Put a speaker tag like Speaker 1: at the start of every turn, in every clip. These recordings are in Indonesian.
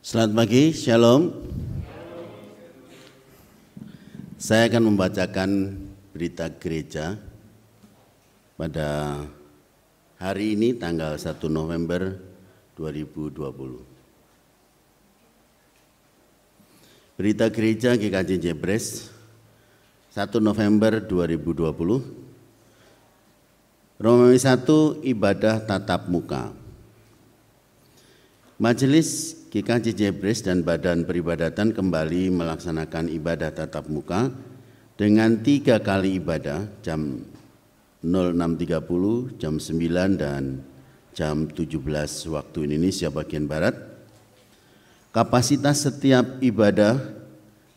Speaker 1: Selamat pagi, Shalom. Saya akan membacakan berita gereja pada hari ini tanggal 1 November 2020. Berita gereja GKJ Jebres 1 November 2020. Romawi 1, ibadah tatap muka. Majelis GKJ Jebres dan Badan Peribadatan kembali melaksanakan ibadah tatap muka dengan 3 kali ibadah jam 06.30, jam 9 dan jam 17 waktu Indonesia bagian Barat. Kapasitas setiap ibadah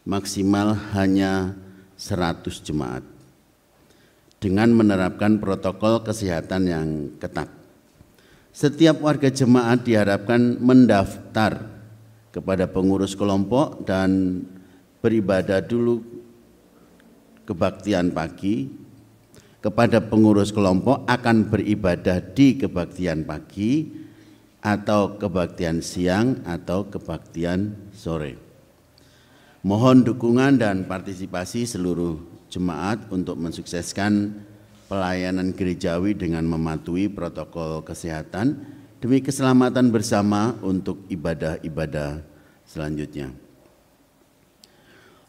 Speaker 1: maksimal hanya 100 jemaat dengan menerapkan protokol kesehatan yang ketat. Setiap warga jemaat diharapkan mendaftar kepada pengurus kelompok dan beribadah dulu kebaktian pagi. Kepada pengurus kelompok akan beribadah di kebaktian pagi atau kebaktian siang atau kebaktian sore. Mohon dukungan dan partisipasi seluruh jemaat untuk mensukseskan pelayanan gerejawi dengan mematuhi protokol kesehatan demi keselamatan bersama untuk ibadah-ibadah selanjutnya.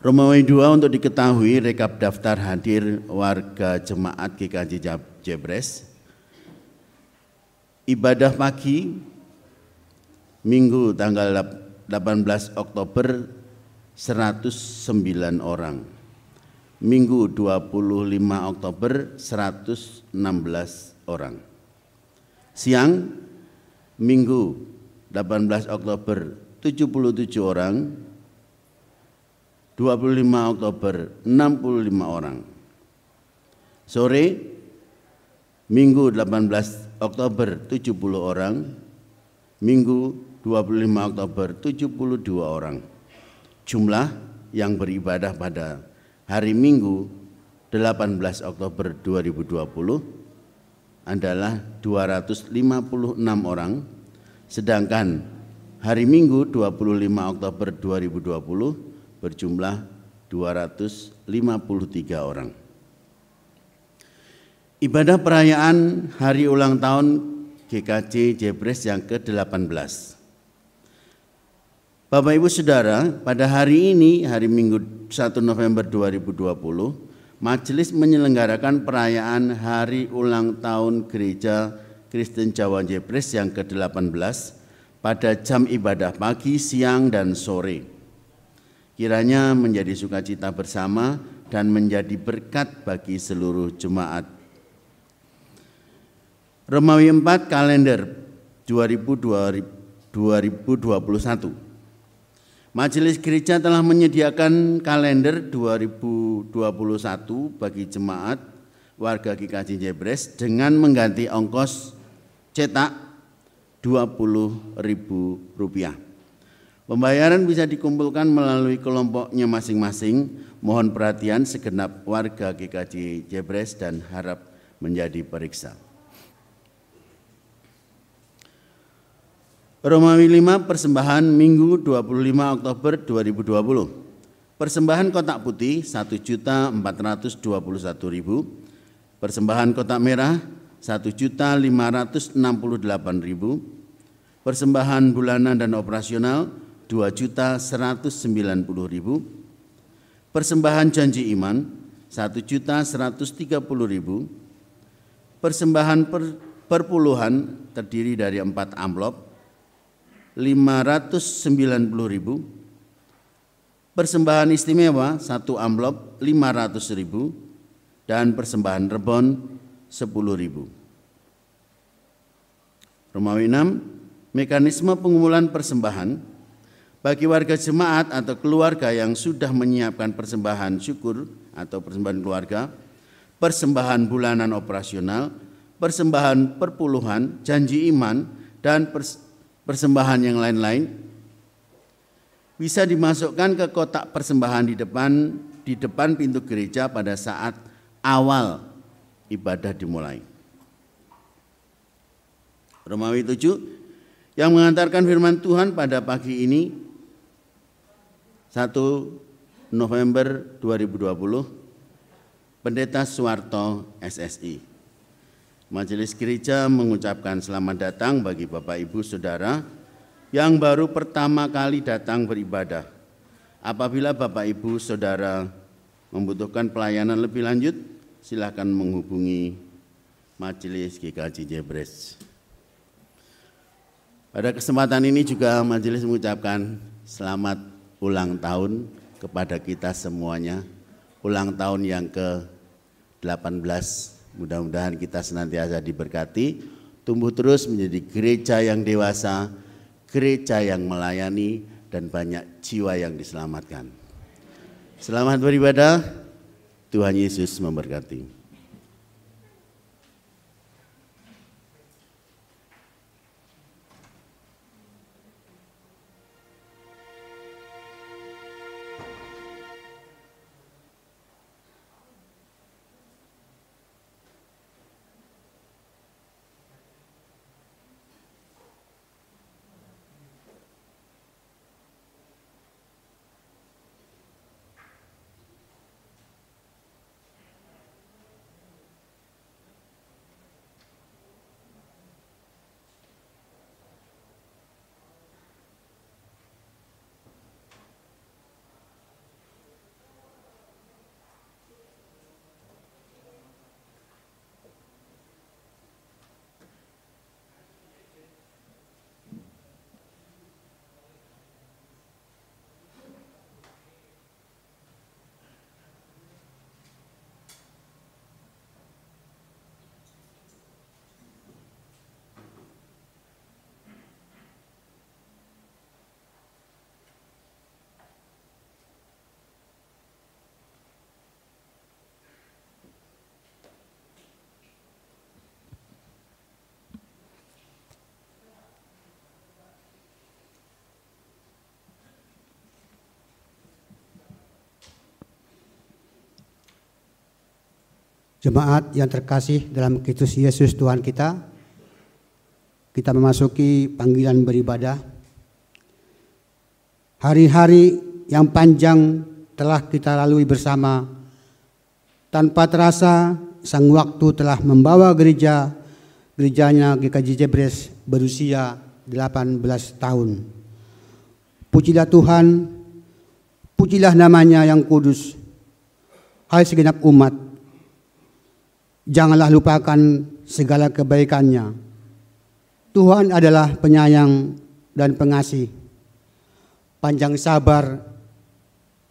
Speaker 1: Romawi 2 untuk diketahui rekap daftar hadir warga jemaat GKJ Jebres. Ibadah pagi Minggu tanggal 18 Oktober 109 orang. Minggu 25 Oktober 116 orang. Siang Minggu 18 Oktober 77 orang. 25 Oktober 65 orang. Sore Minggu 18 Oktober 70 orang. Minggu 25 Oktober 72 orang. Jumlah yang beribadah pada hari Minggu 18 Oktober 2020 adalah 256 orang, sedangkan hari Minggu 25 Oktober 2020 berjumlah 253 orang. Ibadah perayaan hari ulang tahun GKJ Jebres yang ke-18. Bapak Ibu Saudara, pada hari ini, hari Minggu 1 November 2020, Majelis menyelenggarakan perayaan hari ulang tahun Gereja Kristen Jawa Jebres yang ke-18 pada jam ibadah pagi, siang, dan sore. Kiranya menjadi sukacita bersama dan menjadi berkat bagi seluruh jemaat. Romawi 4 kalender 2021. Majelis Gereja telah menyediakan kalender 2021 bagi jemaat warga GKJ Jebres dengan mengganti ongkos cetak Rp20.000. Pembayaran bisa dikumpulkan melalui kelompoknya masing-masing. Mohon perhatian segenap warga GKJ Jebres dan harap menjadi periksa. Romawi 5 persembahan Minggu 25 Oktober 2020. Persembahan kotak putih 1.421.000. Persembahan kotak merah 1.568.000. Persembahan bulanan dan operasional 2.190.000. Persembahan janji iman 1.130.000. Persembahan perpuluhan terdiri dari 4 amplop 590.000, persembahan istimewa 1 amplop 500.000, dan persembahan rebon 10.000. Romawi 6, mekanisme pengumpulan persembahan bagi warga jemaat atau keluarga yang sudah menyiapkan persembahan syukur atau persembahan keluarga, persembahan bulanan operasional, persembahan perpuluhan, janji iman, dan persembahan yang lain-lain bisa dimasukkan ke kotak persembahan di depan pintu gereja pada saat awal ibadah dimulai. Romawi 7 yang mengantarkan firman Tuhan pada pagi ini 1 November 2020, Pendeta Suwarto, SSI. Majelis Gereja mengucapkan selamat datang bagi Bapak Ibu Saudara yang baru pertama kali datang beribadah. Apabila Bapak Ibu Saudara membutuhkan pelayanan lebih lanjut, silakan menghubungi Majelis GKJ Jebres. Pada kesempatan ini juga majelis mengucapkan selamat ulang tahun kepada kita semuanya. Ulang tahun yang ke-18. Mudah-mudahan kita senantiasa diberkati, tumbuh terus menjadi gereja yang dewasa, gereja yang melayani, dan banyak jiwa yang diselamatkan. Selamat beribadah, Tuhan Yesus memberkati.
Speaker 2: Jemaat yang terkasih dalam Kristus Yesus Tuhan kita memasuki panggilan beribadah. Hari-hari yang panjang telah kita lalui bersama. Tanpa terasa, sang waktu telah membawa gerejanya GKJ Jebres berusia 18 tahun. Pujilah Tuhan, pujilah namanya yang kudus. Hai segenap umat, janganlah lupakan segala kebaikannya. Tuhan adalah penyayang dan pengasih, panjang sabar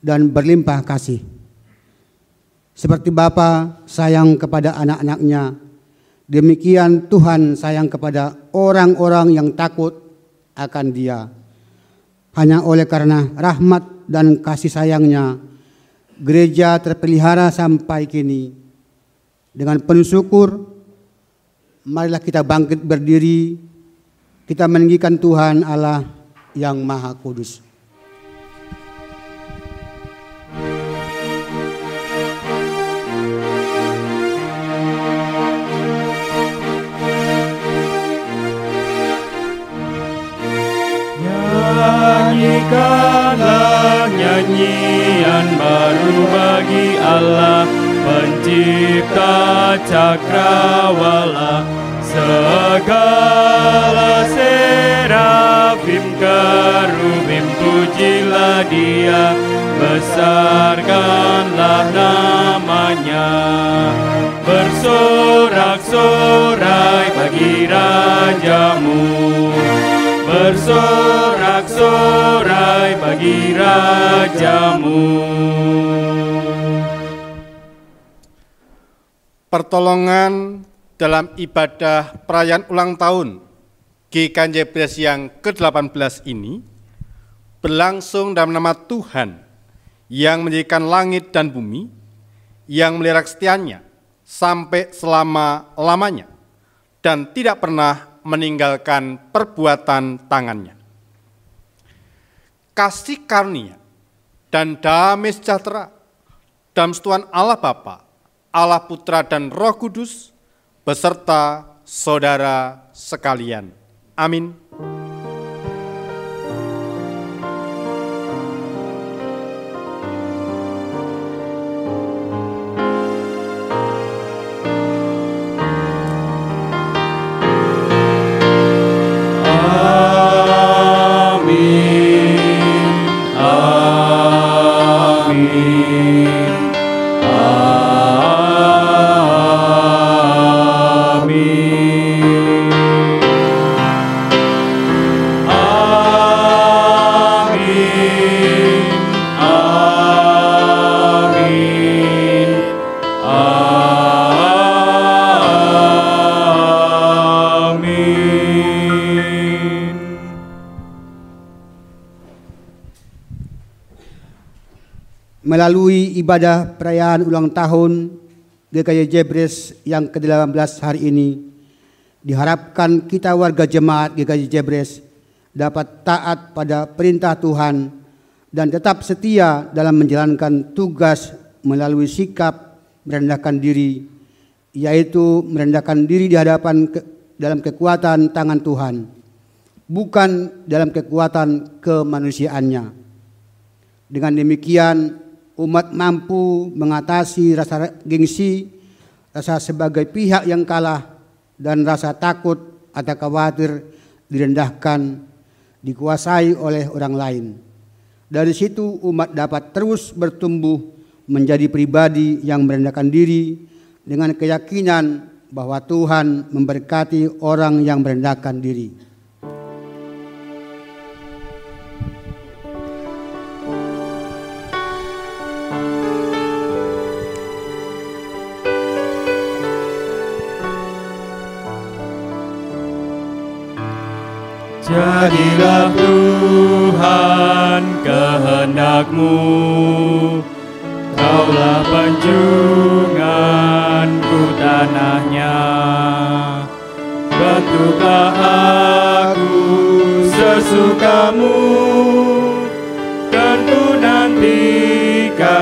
Speaker 2: dan berlimpah kasih. Seperti Bapa sayang kepada anak-anaknya, demikian Tuhan sayang kepada orang-orang yang takut akan Dia. Hanya oleh karena rahmat dan kasih sayangnya, gereja terpelihara sampai kini. Dengan penuh syukur, marilah kita bangkit berdiri, kita meninggikan Tuhan Allah yang Maha Kudus.
Speaker 3: Nyanyikanlah nyanyian baru bagi Allah, Pencipta cakrawala. Segala serafim kerubim pujilah Dia, besarkanlah namanya. Bersorak-sorai bagi Rajamu, bersorak-sorai bagi Rajamu.
Speaker 4: Pertolongan dalam ibadah perayaan ulang tahun GKJ Jebres yang ke-18 ini berlangsung dalam nama Tuhan yang menjadikan langit dan bumi, yang melihara kesetiaannya sampai selama-lamanya dan tidak pernah meninggalkan perbuatan tangannya. Kasih karunia dan damai sejahtera dalam Tuhan Allah Bapa, Allah Putra dan Roh Kudus beserta saudara sekalian. Amin.
Speaker 2: Melalui ibadah perayaan ulang tahun GKJ Jebres yang ke-18 hari ini, diharapkan kita warga jemaat GKJ Jebres dapat taat pada perintah Tuhan dan tetap setia dalam menjalankan tugas melalui sikap merendahkan diri, yaitu merendahkan diri di hadapan dalam kekuatan tangan Tuhan, bukan dalam kekuatan kemanusiaannya. Dengan demikian, umat mampu mengatasi rasa gengsi, rasa sebagai pihak yang kalah, dan rasa takut atau khawatir direndahkan, dikuasai oleh orang lain. Dari situ umat dapat terus bertumbuh menjadi pribadi yang merendahkan diri dengan keyakinan bahwa Tuhan memberkati orang yang merendahkan diri.
Speaker 3: Jadilah Tuhan kehendak-Mu, Kaulah penjunganku tanahnya. Bentuklah aku sesuka-Mu, dan ku nantikan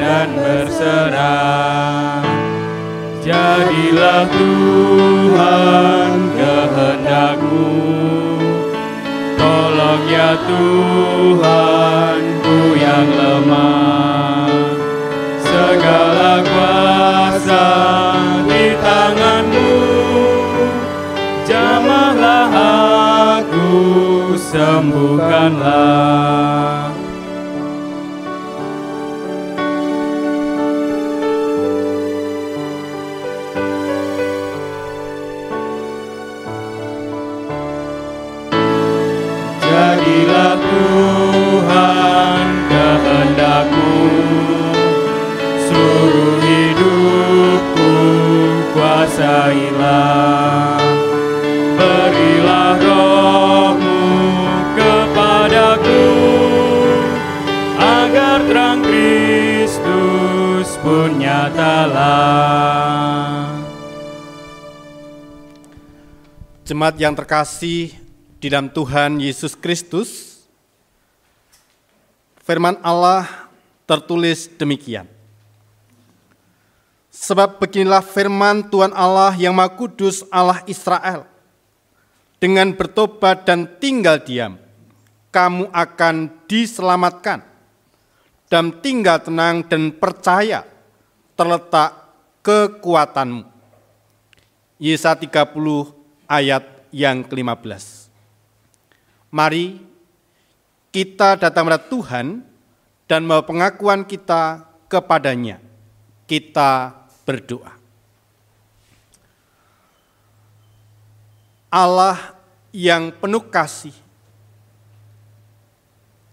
Speaker 3: dan berserah. Jadilah Tuhan kehendak-Mu, tolong ya Tuhanku yang lemah. Segala kuasa di tangan-Mu, jamahlah aku, sembuhkanlah. Jadilah Tuhan kehendak-Mu, suruh hidupku kuasailah. Berilah Roh-Mu kepadaku, agar terang Kristus pun nyatalah.
Speaker 4: Jemaat yang terkasih di dalam Tuhan Yesus Kristus, firman Allah tertulis demikian. Sebab beginilah firman Tuhan Allah yang Maha Kudus, Allah Israel. Dengan bertobat dan tinggal diam, kamu akan diselamatkan. Dan tinggal tenang dan percaya terletak kekuatanmu. Yesaya 30 ayat yang ke-15. Mari kita datang kepada Tuhan dan membawa pengakuan kita kepadanya. Kita berdoa. Allah yang penuh kasih,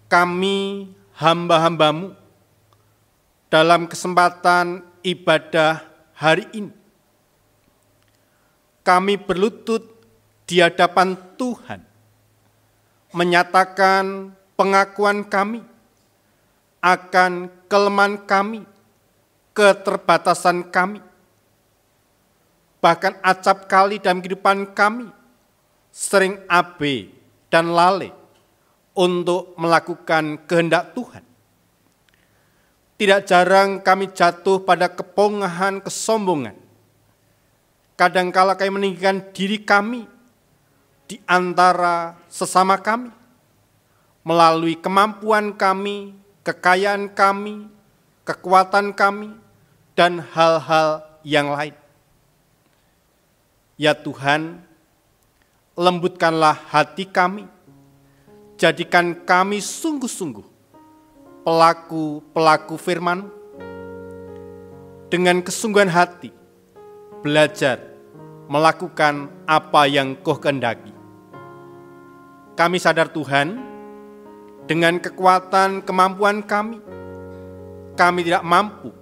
Speaker 4: kami hamba-hamba-Mu dalam kesempatan ibadah hari ini, kami berlutut di hadapan Tuhan, menyatakan pengakuan kami akan kelemahan kami, keterbatasan kami, bahkan acap kali dalam kehidupan kami sering abe dan lalai untuk melakukan kehendak Tuhan. Tidak jarang kami jatuh pada kepongahan, kesombongan. Kadangkala kami meninggikan diri kami di antara sesama kami, melalui kemampuan kami, kekayaan kami, kekuatan kami, dan hal-hal yang lain. Ya Tuhan, lembutkanlah hati kami, jadikan kami sungguh-sungguh pelaku-pelaku firman, dengan kesungguhan hati, belajar melakukan apa yang Kau kehendaki. Kami sadar Tuhan, dengan kekuatan kemampuan kami tidak mampu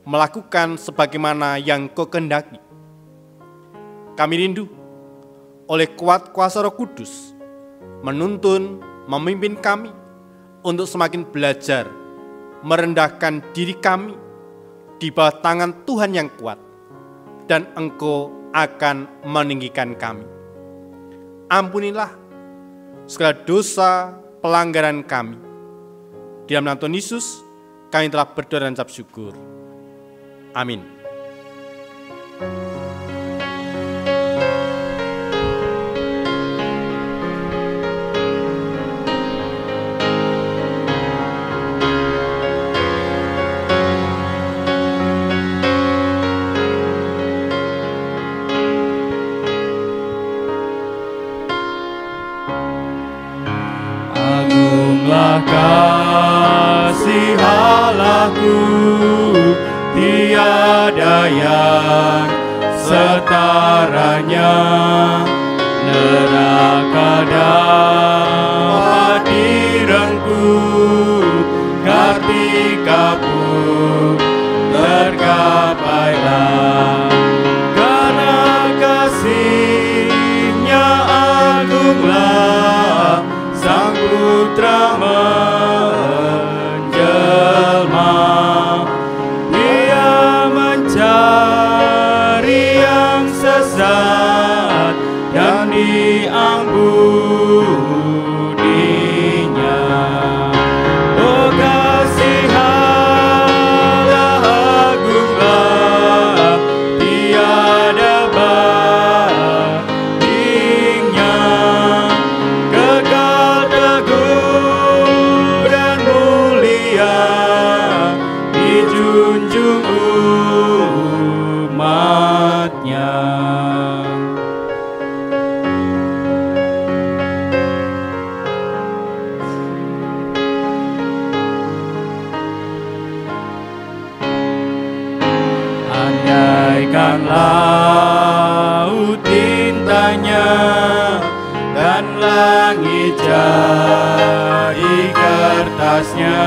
Speaker 4: melakukan sebagaimana yang Kau kehendaki. Kami rindu oleh kuat kuasa Roh Kudus menuntun, memimpin kami untuk semakin belajar merendahkan diri kami di bawah tangan Tuhan yang kuat, dan Engkau akan meninggikan kami. Ampunilah segala dosa pelanggaran kami. Di dalam nama Tuhan Yesus, kami telah berdoa dan ucap syukur. Amin.
Speaker 3: Agunglah kasih Allahku, tiada yang setaranya. Neraka dapat direngkuh ketika pun tergapailah. Karena kasih-Nya agunglah, Sang Putra menjelma. Dia mencari yang sesat dan diampuninya. Oh, kasih Allah agunglah, tiada bandingnya. Kekal teguh dan mulia, dijunjung umat-Nya. Andaikan laut tintanya dan langit jadi kertasnya,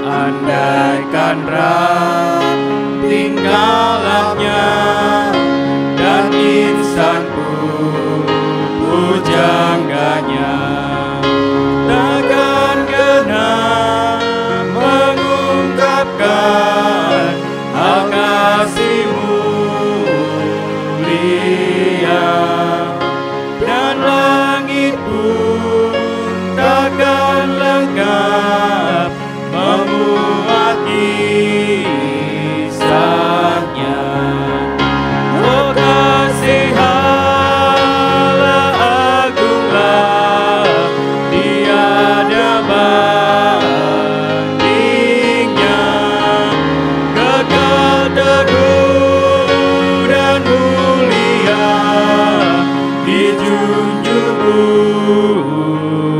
Speaker 3: andaikan ranting galaknya dan insan pujangganya, takkan genap mengungkapkan hal kasih-Mu mulia, dan langit pun takkan lengkap memuat kisahnya. Oh, kasih Allah agunglah, tiada bandingnya. Kekal teguh dan mulia, dijunjung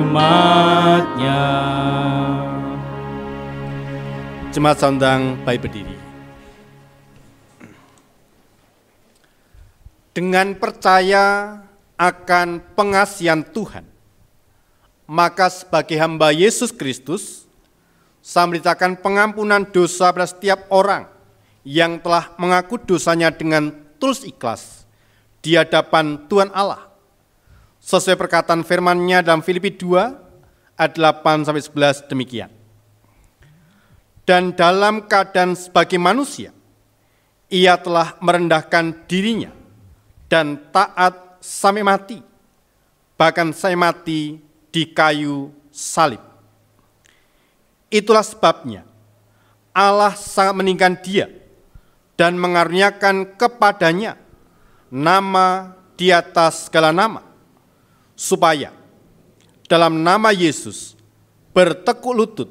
Speaker 3: umat-Nya.
Speaker 4: Jemaat saundang, baik berdiri. Dengan percaya akan pengasihan Tuhan, maka sebagai hamba Yesus Kristus, saya memberitakan pengampunan dosa pada setiap orang yang telah mengaku dosanya dengan tulus ikhlas di hadapan Tuhan Allah, sesuai perkataan firman-Nya dalam Filipi 2 ayat 8-11 demikian. Dan dalam keadaan sebagai manusia, ia telah merendahkan dirinya dan taat sampai mati, bahkan sampai mati di kayu salib. Itulah sebabnya Allah sangat meninggikan dia dan mengaruniakan kepadanya nama di atas segala nama, supaya dalam nama Yesus bertekuk lutut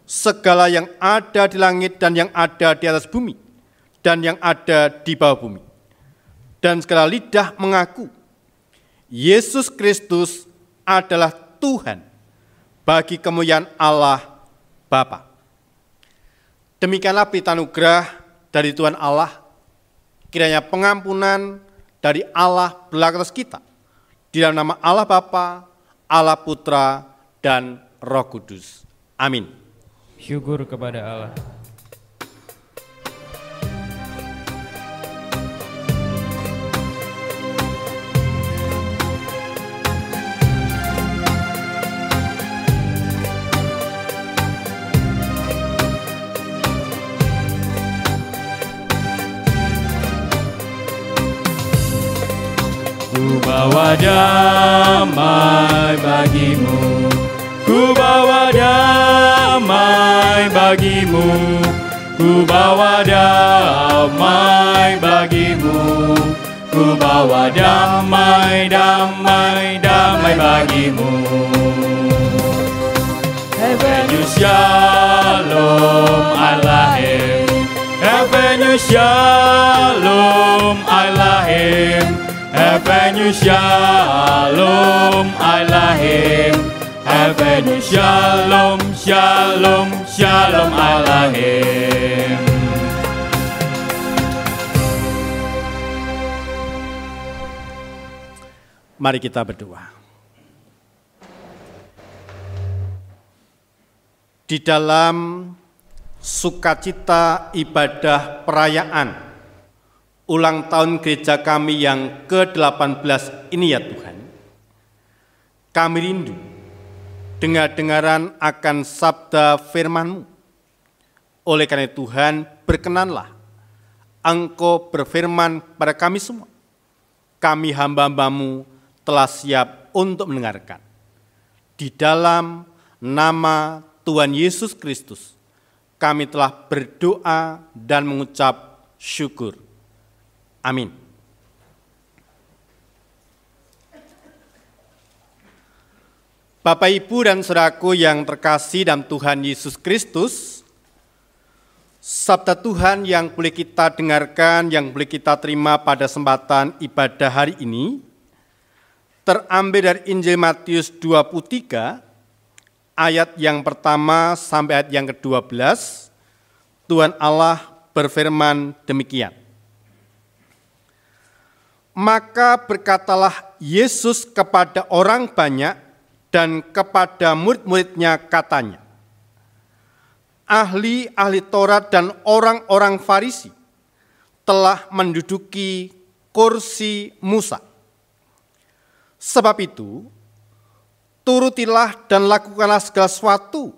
Speaker 4: segala yang ada di langit dan yang ada di atas bumi dan yang ada di bawah bumi, dan segala lidah mengaku Yesus Kristus adalah Tuhan bagi kemuliaan Allah Bapa. Demikianlah berita anugerah dari Tuhan Allah. Kiranya pengampunan dari Allah berlaku atas kita di dalam nama Allah Bapa, Allah Putra, dan Roh Kudus. Amin.
Speaker 3: Syukur kepada Allah. damai bagimu, ku bawa damai bagimu, ku bawa damai bagimu, ku bawa damai, damai, damai bagimu. Avenue Shalom Alahim, Avenue Shalom Alahim, Avenue Shalom Alahim, Avenue Shalom, Shalom, Shalom Alahim.
Speaker 4: Mari kita berdoa. Di dalam sukacita ibadah perayaan ulang tahun gereja kami yang ke-18 ini ya Tuhan, kami rindu dengar-dengaran akan sabda firman-Mu. Oleh karena Tuhan, berkenanlah Engkau berfirman pada kami semua. Kami hamba-hamba-Mu telah siap untuk mendengarkan. Di dalam nama Tuhan Yesus Kristus, kami telah berdoa dan mengucap syukur. Amin. Bapak, Ibu, dan saudaraku yang terkasih dalam Tuhan Yesus Kristus, sabda Tuhan yang boleh kita dengarkan, yang boleh kita terima pada kesempatan ibadah hari ini, terambil dari Injil Matius 23, ayat yang pertama sampai ayat yang ke-12, Tuhan Allah berfirman demikian. Maka berkatalah Yesus kepada orang banyak dan kepada murid-muridnya katanya, ahli-ahli Taurat dan orang-orang Farisi telah menduduki kursi Musa. Sebab itu, turutilah dan lakukanlah segala sesuatu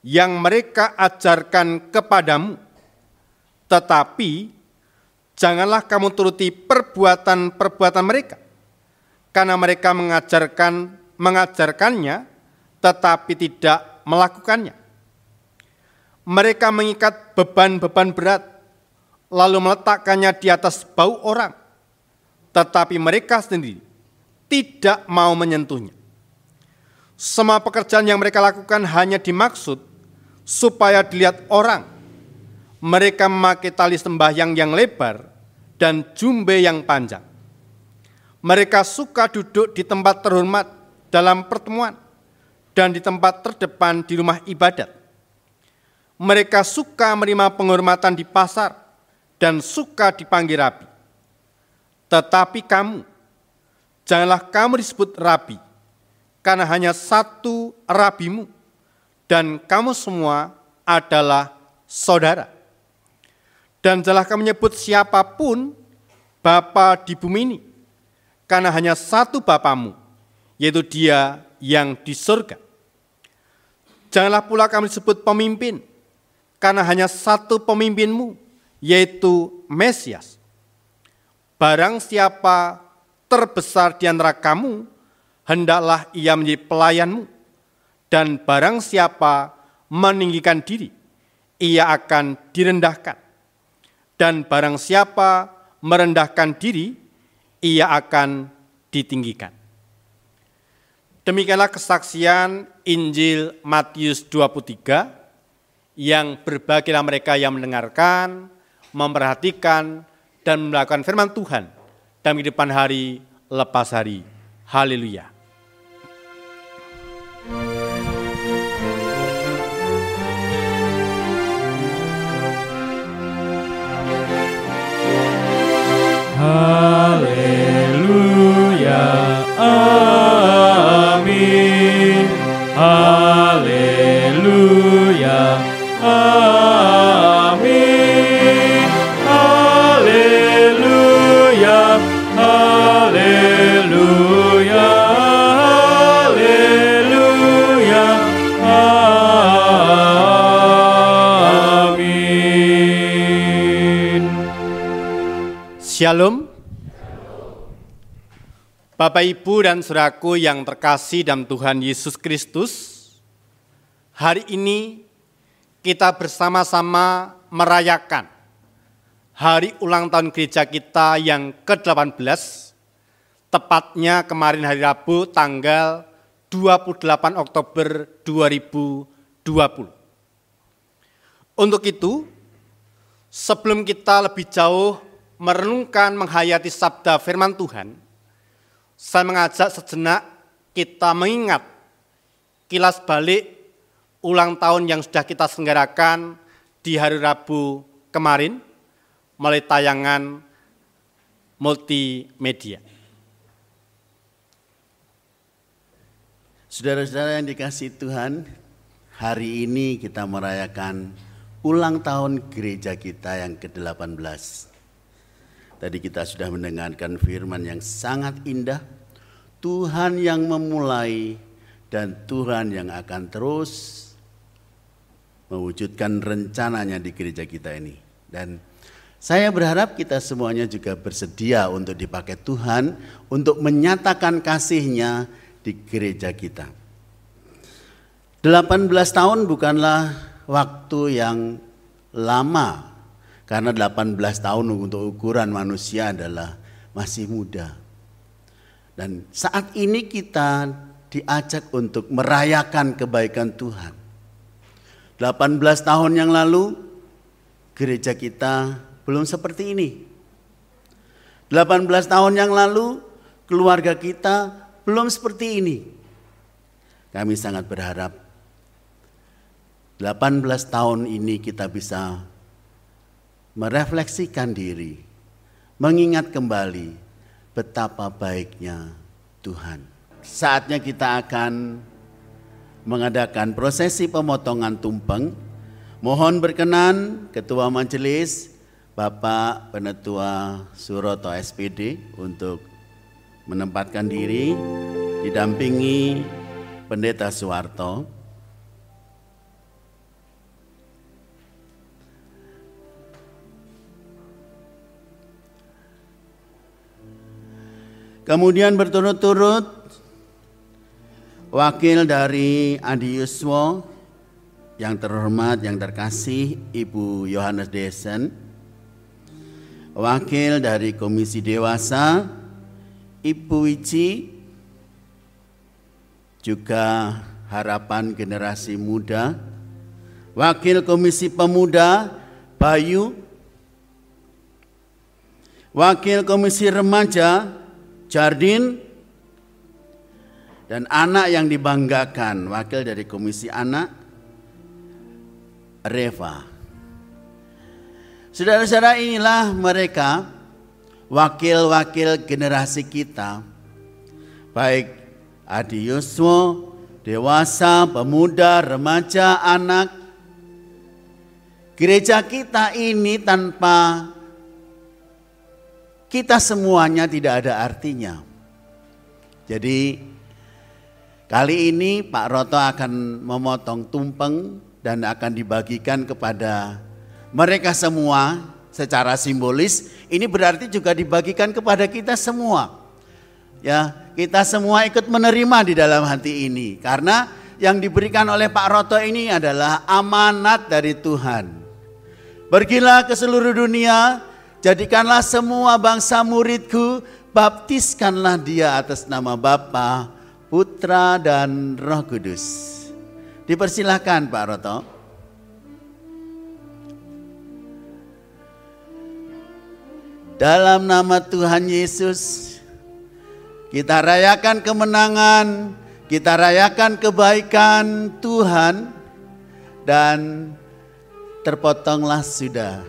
Speaker 4: yang mereka ajarkan kepadamu. Tetapi janganlah kamu turuti perbuatan-perbuatan mereka, karena mereka mengajarkannya, tetapi tidak melakukannya. Mereka mengikat beban-beban berat, lalu meletakkannya di atas bau orang, tetapi mereka sendiri tidak mau menyentuhnya. Semua pekerjaan yang mereka lakukan hanya dimaksud supaya dilihat orang. Mereka memakai tali sembahyang yang lebar dan jumbe yang panjang. Mereka suka duduk di tempat terhormat dalam pertemuan dan di tempat terdepan di rumah ibadat. Mereka suka menerima penghormatan di pasar dan suka dipanggil rabi. Tetapi kamu, janganlah kamu disebut rabi, karena hanya satu rabimu, dan kamu semua adalah saudara. Dan janganlah kamu menyebut siapapun bapa di bumi ini, karena hanya satu Bapamu, yaitu Dia yang di surga. Janganlah pula kamu disebut pemimpin, karena hanya satu pemimpinmu, yaitu Mesias. Barang siapa terbesar di antara kamu, hendaklah ia menjadi pelayanmu, dan barang siapa meninggikan diri, ia akan direndahkan. Dan barang siapa merendahkan diri, ia akan ditinggikan. Demikianlah kesaksian Injil Matius 23, yang berbahagialah mereka yang mendengarkan, memperhatikan, dan melakukan firman Tuhan dalam kehidupan hari lepas hari. Haleluya.
Speaker 3: Haleluya, amin. Haleluya, amin. Haleluya, haleluya, haleluya, amin.
Speaker 4: Shalom. Bapak, Ibu, dan saudaraku yang terkasih dalam Tuhan Yesus Kristus, hari ini kita bersama-sama merayakan hari ulang tahun gereja kita yang ke-18, tepatnya kemarin hari Rabu tanggal 28 Oktober 2020. Untuk itu, sebelum kita lebih jauh merenungkan menghayati sabda firman Tuhan, saya mengajak sejenak kita mengingat kilas balik ulang tahun yang sudah kita selenggarakan di hari Rabu kemarin melalui tayangan multimedia.
Speaker 1: Saudara-saudara yang dikasihi Tuhan, hari ini kita merayakan ulang tahun gereja kita yang ke-18. Tadi kita sudah mendengarkan firman yang sangat indah, Tuhan yang memulai dan Tuhan yang akan terus mewujudkan rencananya di gereja kita ini. Dan saya berharap kita semuanya juga bersedia untuk dipakai Tuhan untuk menyatakan kasih-Nya di gereja kita. 18 tahun bukanlah waktu yang lama, karena 18 tahun untuk ukuran manusia adalah masih muda. Dan saat ini kita diajak untuk merayakan kebaikan Tuhan. 18 tahun yang lalu gereja kita belum seperti ini. 18 tahun yang lalu keluarga kita belum seperti ini. Kami sangat berharap 18 tahun ini kita bisa merefleksikan diri, mengingat kembali betapa baiknya Tuhan. Saatnya kita akan mengadakan prosesi pemotongan tumpeng. Mohon berkenan Ketua Majelis Bapak Penetua Suroto SPD untuk menempatkan diri didampingi Pendeta Suwarto. Kemudian berturut-turut wakil dari Adi Yuswo yang terhormat, yang terkasih Ibu Yohanes Desen, wakil dari Komisi Dewasa Ibu Wici, juga Harapan Generasi Muda, wakil Komisi Pemuda Bayu, wakil Komisi Remaja Jardin, dan anak yang dibanggakan, wakil dari Komisi Anak Reva. Saudara-saudara, inilah mereka wakil-wakil generasi kita, baik Adi Yuswo, dewasa, pemuda, remaja, anak. Gereja kita ini tanpa kita semuanya tidak ada artinya. Jadi kali ini Pak Roto akan memotong tumpeng dan akan dibagikan kepada mereka semua secara simbolis. Ini berarti juga dibagikan kepada kita semua. Ya, kita semua ikut menerima di dalam hati ini, karena yang diberikan oleh Pak Roto ini adalah amanat dari Tuhan. Pergilah ke seluruh dunia, jadikanlah semua bangsa muridku, baptiskanlah dia atas nama Bapa, Putra, dan Roh Kudus. Dipersilahkan Pak Roto. Dalam nama Tuhan Yesus, kita rayakan kemenangan, kita rayakan kebaikan Tuhan, dan terpotonglah sudah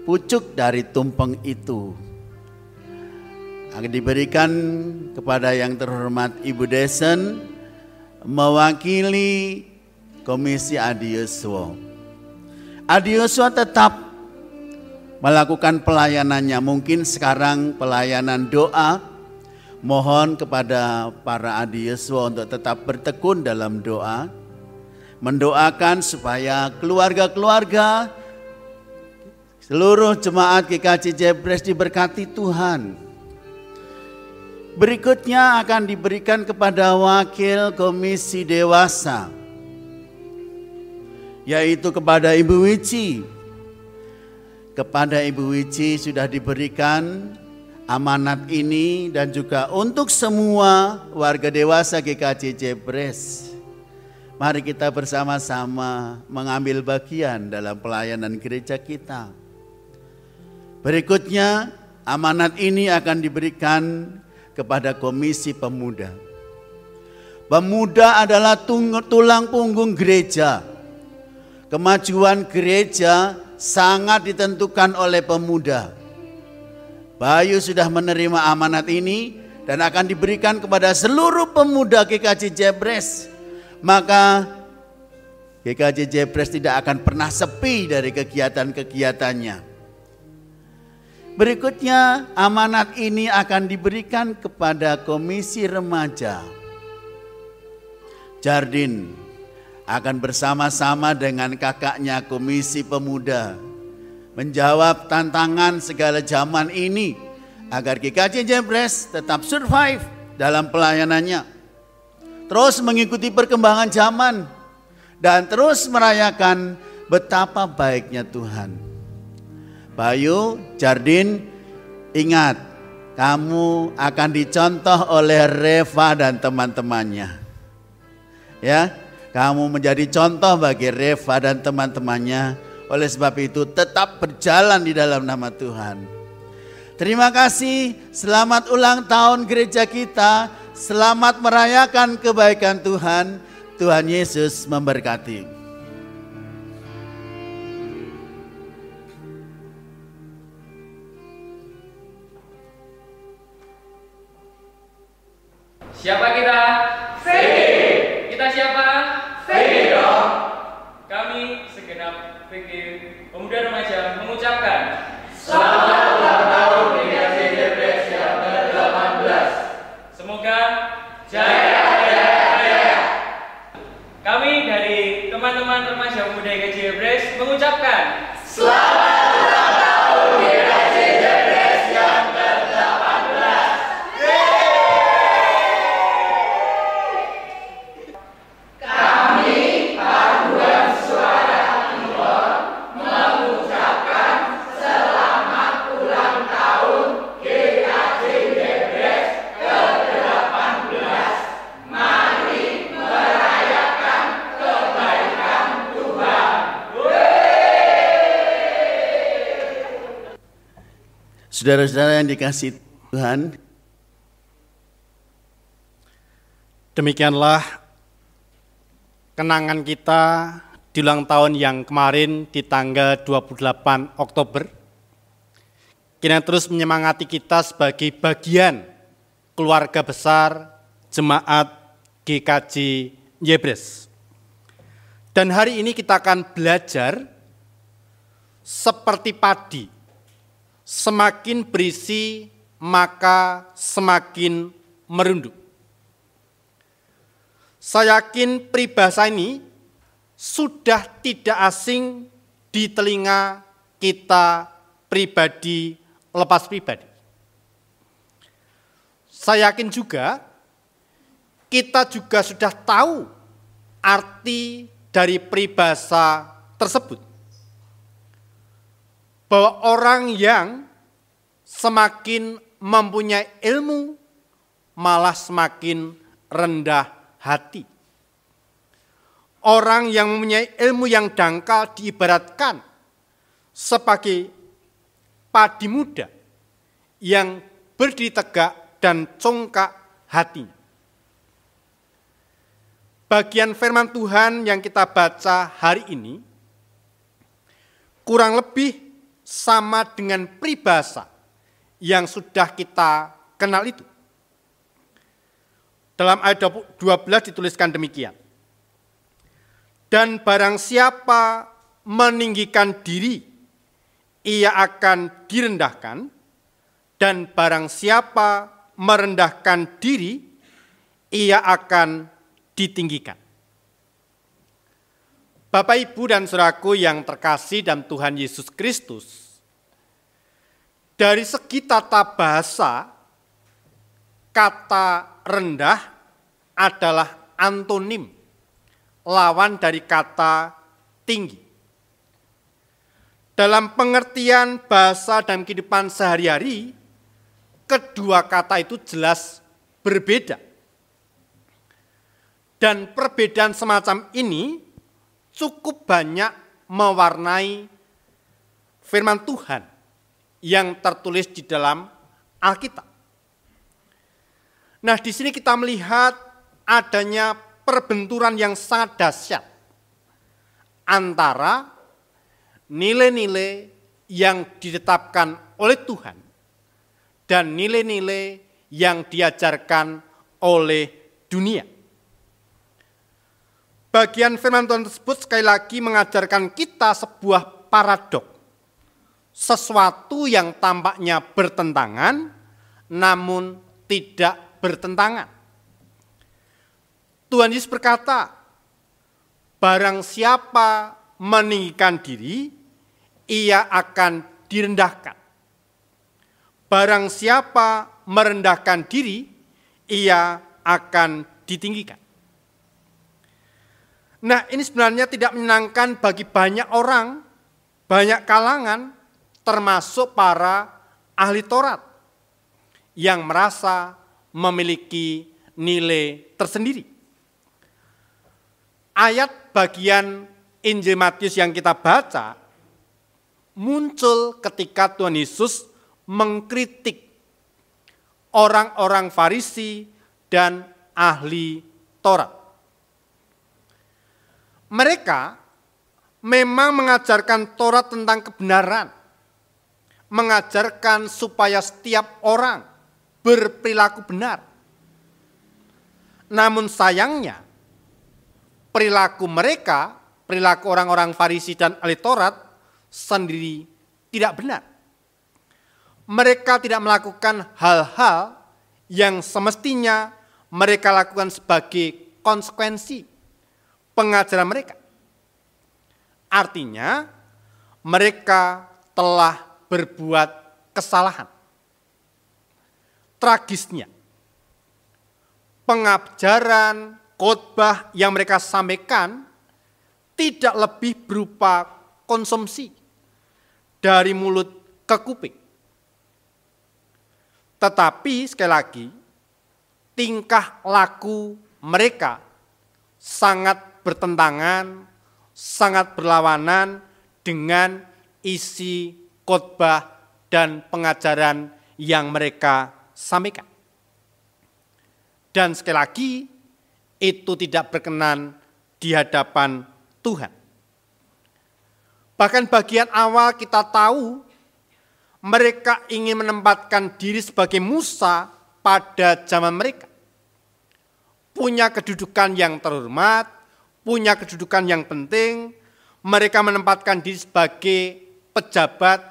Speaker 1: pucuk dari tumpeng itu akan diberikan kepada yang terhormat Ibu Desen mewakili Komisi Adi Yuswo. Adi Yuswo tetap melakukan pelayanannya, mungkin sekarang pelayanan doa. Mohon kepada para Adi Yuswo untuk tetap bertekun dalam doa, mendoakan supaya keluarga-keluarga seluruh jemaat GKJ Jebres diberkati Tuhan. Berikutnya akan diberikan kepada wakil komisi dewasa, yaitu kepada Ibu Wici. Kepada Ibu Wici sudah diberikan amanat ini dan juga untuk semua warga dewasa GKJ Jebres. Mari kita bersama-sama mengambil bagian dalam pelayanan gereja kita. Berikutnya amanat ini akan diberikan kepada Komisi Pemuda. Pemuda adalah tulang punggung gereja. Kemajuan gereja sangat ditentukan oleh pemuda. Bayu sudah menerima amanat ini dan akan diberikan kepada seluruh pemuda GKJ Jebres. Maka GKJ Jebres tidak akan pernah sepi dari kegiatan-kegiatannya. Berikutnya amanat ini akan diberikan kepada Komisi Remaja. Jardin akan bersama-sama dengan kakaknya Komisi Pemuda menjawab tantangan segala zaman ini agar GKJ Jebres tetap survive dalam pelayanannya, terus mengikuti perkembangan zaman dan terus merayakan betapa baiknya Tuhan. Bayu, Jardin, ingat, kamu akan dicontoh oleh Reva dan teman-temannya. Ya, kamu menjadi contoh bagi Reva dan teman-temannya. Oleh sebab itu tetap berjalan di dalam nama Tuhan. Terima kasih, selamat ulang tahun gereja kita. Selamat merayakan kebaikan Tuhan. Tuhan Yesus memberkati.
Speaker 5: Siapa kita? VG. Kita siapa? VG dong. Kami segenap VG Pemuda Remaja mengucapkan selamat ulang tahun GKJ Jebres yang ke-18. Semoga jaya, jaya, jaya. Kami dari teman-teman remaja pemuda GKJ Jebres mengucapkan selamat ulang tahun GKJ Jebres yang ke-18.
Speaker 1: Saudara-saudara yang dikasihi Tuhan,
Speaker 4: demikianlah kenangan kita di ulang tahun yang kemarin di tanggal 28 Oktober. Kiranya terus menyemangati kita sebagai bagian keluarga besar Jemaat GKJ Jebres. Dan hari ini kita akan belajar seperti padi. Semakin berisi, maka semakin merunduk. Saya yakin peribahasa ini sudah tidak asing di telinga kita pribadi lepas pribadi. Saya yakin juga kita juga sudah tahu arti dari peribahasa tersebut. Bahwa orang yang semakin mempunyai ilmu malah semakin rendah hati. Orang yang mempunyai ilmu yang dangkal diibaratkan sebagai padi muda yang berdiri tegak dan congkak hatinya. Bagian firman Tuhan yang kita baca hari ini kurang lebih sama dengan peribahasa yang sudah kita kenal itu. Dalam ayat 12 dituliskan demikian. Dan barang siapa meninggikan diri, ia akan direndahkan. Dan barang siapa merendahkan diri, ia akan ditinggikan. Bapak, Ibu, dan saudaraku yang terkasih dalam Tuhan Yesus Kristus, dari segi tata bahasa, kata rendah adalah antonim, lawan dari kata tinggi. Dalam pengertian bahasa dan kehidupan sehari-hari, kedua kata itu jelas berbeda. Dan perbedaan semacam ini cukup banyak mewarnai firman Tuhan yang tertulis di dalam Alkitab. Nah, di sini kita melihat adanya perbenturan yang sangat dahsyat antara nilai-nilai yang ditetapkan oleh Tuhan dan nilai-nilai yang diajarkan oleh dunia. Bagian firman Tuhan tersebut sekali lagi mengajarkan kita sebuah paradok, sesuatu yang tampaknya bertentangan namun tidak bertentangan. Tuhan Yesus berkata, barang siapa meninggikan diri, ia akan direndahkan. Barang siapa merendahkan diri, ia akan ditinggikan. Nah, ini sebenarnya tidak menyenangkan bagi banyak orang, banyak kalangan, termasuk para ahli Taurat yang merasa memiliki nilai tersendiri. Ayat bagian Injil Matius yang kita baca muncul ketika Tuhan Yesus mengkritik orang-orang Farisi dan ahli Taurat. Mereka memang mengajarkan Taurat tentang kebenaran, mengajarkan supaya setiap orang berperilaku benar. Namun sayangnya, perilaku mereka, perilaku orang-orang Farisi dan ahli Taurat sendiri tidak benar. Mereka tidak melakukan hal-hal yang semestinya mereka lakukan sebagai konsekuensi pengajaran mereka. Artinya, mereka telah berbuat kesalahan. Tragisnya, pengajaran khotbah yang mereka sampaikan tidak lebih berupa konsumsi dari mulut ke kuping. Tetapi sekali lagi, tingkah laku mereka sangat bertentangan, sangat berlawanan dengan isi khotbah dan pengajaran yang mereka sampaikan. Dan sekali lagi, itu tidak berkenan di hadapan Tuhan. Bahkan bagian awal kita tahu mereka ingin menempatkan diri sebagai Musa pada zaman mereka. Punya kedudukan yang terhormat, punya kedudukan yang penting, mereka menempatkan diri sebagai pejabat,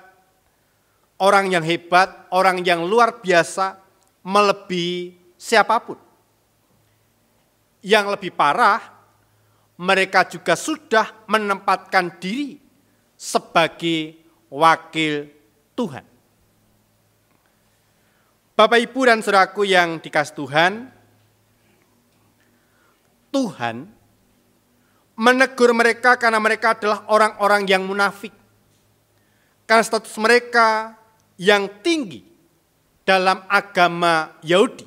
Speaker 4: orang yang hebat, orang yang luar biasa, melebihi siapapun. Yang lebih parah, mereka juga sudah menempatkan diri sebagai wakil Tuhan. Bapak, Ibu, dan saudaraku yang dikasihi Tuhan, Tuhan menegur mereka karena mereka adalah orang-orang yang munafik. Karena status mereka yang tinggi dalam agama Yahudi.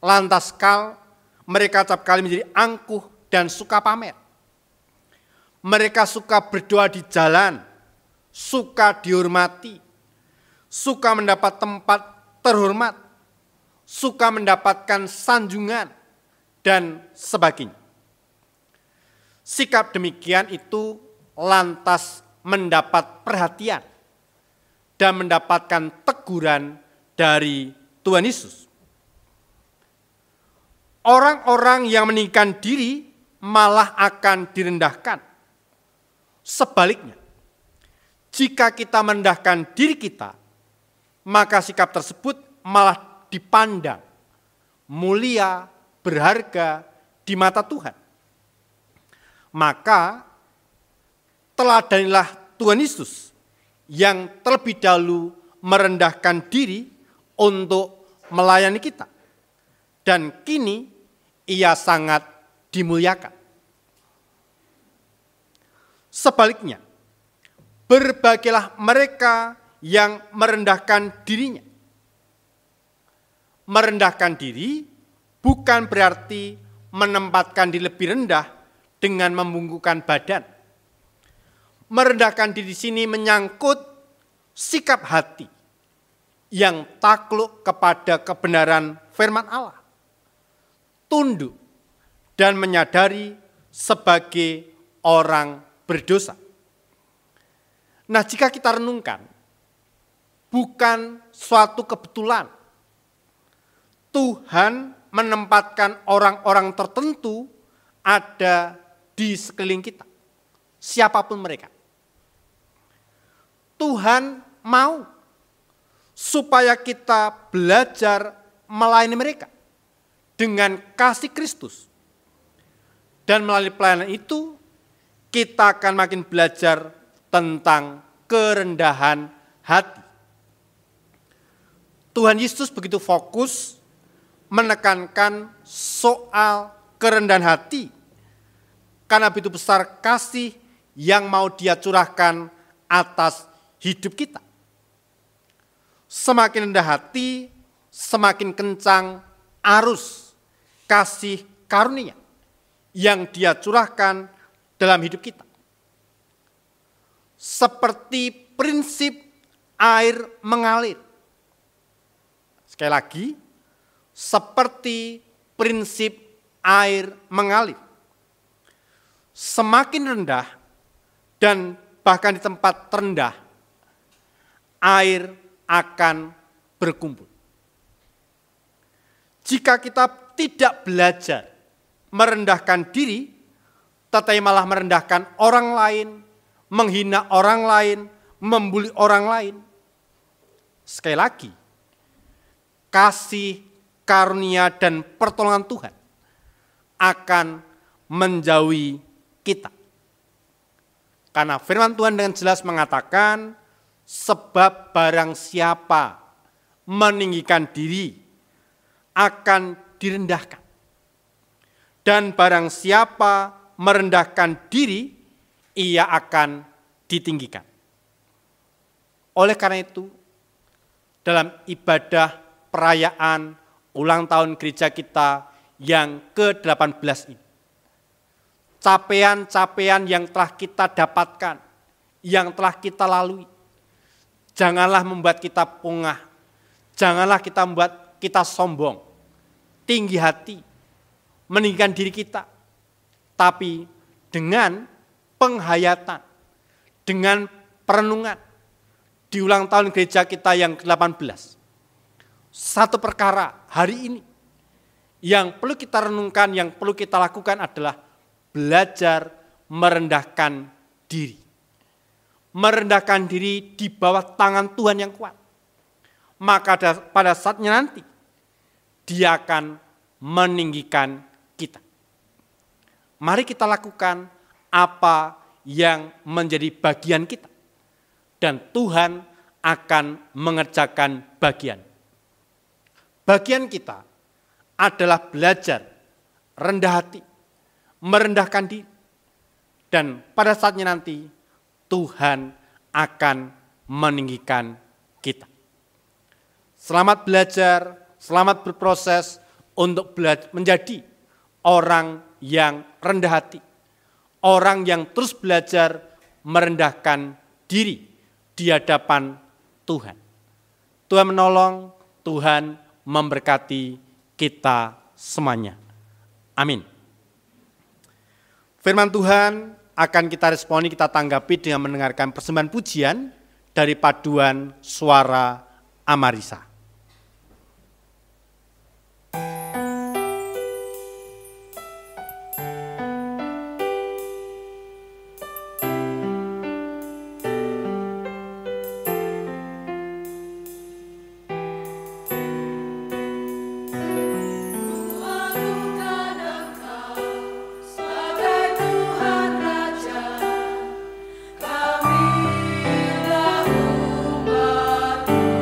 Speaker 4: Lantas mereka acap kali menjadi angkuh dan suka pamer. Mereka suka berdoa di jalan, suka dihormati, suka mendapat tempat terhormat, suka mendapatkan sanjungan, dan sebagainya. Sikap demikian itu lantas mendapat perhatian dan mendapatkan teguran dari Tuhan Yesus. Orang-orang yang meninggikan diri malah akan direndahkan. Sebaliknya, jika kita merendahkan diri kita, maka sikap tersebut malah dipandang mulia, berharga di mata Tuhan. Maka teladanilah Tuhan Yesus yang terlebih dahulu merendahkan diri untuk melayani kita. dan kini ia sangat dimuliakan. Sebaliknya, berbahagialah mereka yang merendahkan dirinya. Merendahkan diri bukan berarti menempatkan diri lebih rendah dengan membungkukkan badan. Merendahkan diri di sini menyangkut sikap hati yang takluk kepada kebenaran firman Allah, tunduk dan menyadari sebagai orang berdosa. Nah, jika kita renungkan, bukan suatu kebetulan Tuhan menempatkan orang-orang tertentu ada di sekeliling kita, siapapun mereka. Tuhan mau supaya kita belajar melayani mereka dengan kasih Kristus. Dan melalui pelayanan itu, kita akan makin belajar tentang kerendahan hati. Tuhan Yesus begitu fokus menekankan soal kerendahan hati, karena begitu besar kasih yang mau Dia curahkan atas hidup kita. Semakin rendah hati, semakin kencang arus kasih karunia yang Dia curahkan dalam hidup kita. Seperti prinsip air mengalir. Sekali lagi, seperti prinsip air mengalir. Semakin rendah dan bahkan di tempat terendah, air akan berkumpul. Jika kita tidak belajar merendahkan diri, tetapi malah merendahkan orang lain, menghina orang lain, membuli orang lain, sekali lagi, kasih, karunia, dan pertolongan Tuhan akan menjauhi kita. Karena firman Tuhan dengan jelas mengatakan, sebab barang siapa meninggikan diri akan direndahkan. Dan barang siapa merendahkan diri, ia akan ditinggikan. Oleh karena itu, dalam ibadah perayaan ulang tahun gereja kita yang ke-18 ini, capaian-capaian yang telah kita dapatkan, yang telah kita lalui, janganlah membuat kita pongah, janganlah kita membuat kita sombong, tinggi hati, meninggikan diri kita, tapi dengan penghayatan, dengan perenungan di ulang tahun gereja kita yang ke-18. Satu perkara hari ini yang perlu kita renungkan, yang perlu kita lakukan adalah belajar merendahkan diri. Merendahkan diri di bawah tangan Tuhan yang kuat. Maka pada saatnya nanti, Dia akan meninggikan kita. Mari kita lakukan apa yang menjadi bagian kita. Dan Tuhan akan mengerjakan bagian. Bagian kita adalah belajar rendah hati, merendahkan diri. Dan pada saatnya nanti, Tuhan akan meninggikan kita. Selamat belajar, selamat berproses untuk menjadi orang yang rendah hati. Orang yang terus belajar merendahkan diri di hadapan Tuhan. Tuhan menolong, Tuhan memberkati kita semuanya. Amin. Firman Tuhan akan kita responi, kita tanggapi dengan mendengarkan persembahan pujian dari paduan suara Amarisa.
Speaker 6: Kami adalah umat-Mu.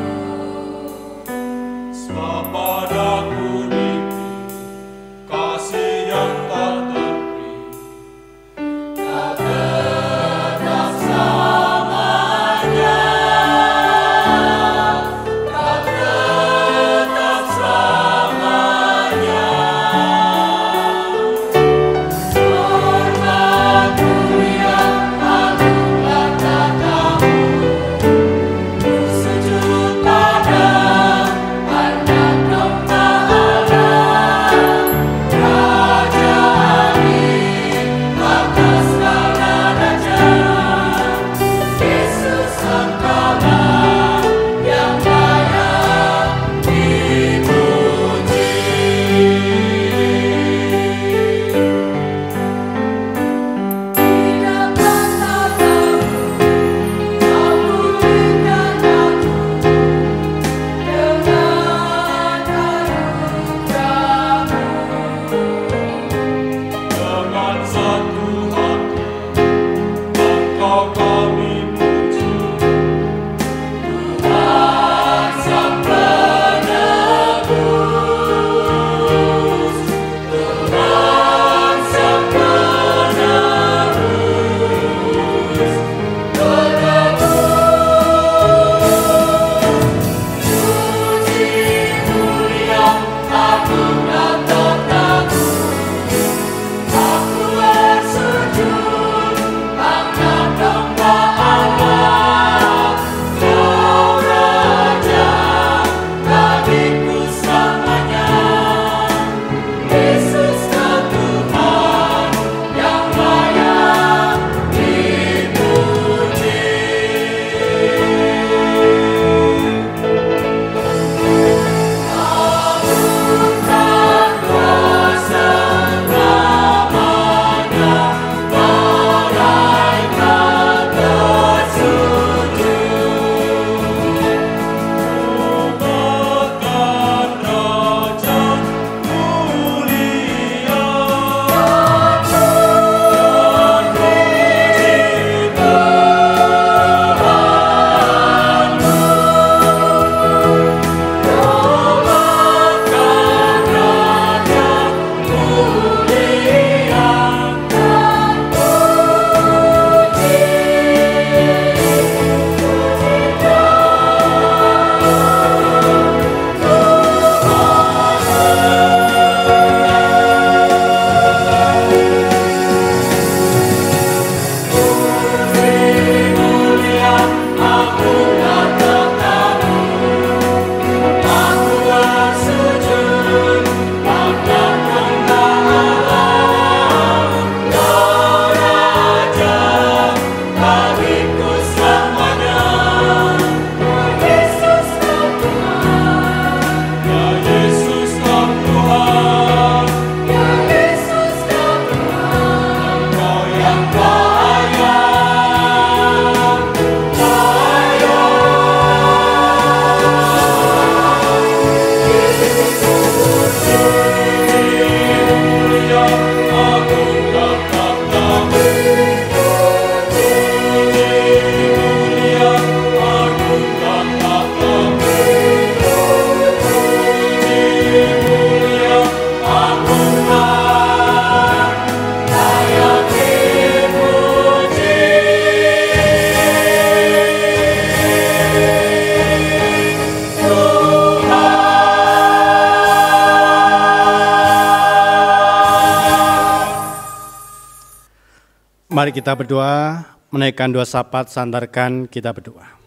Speaker 4: Mari kita berdoa, menaikkan doa syafaat, sandarkan kita berdoa.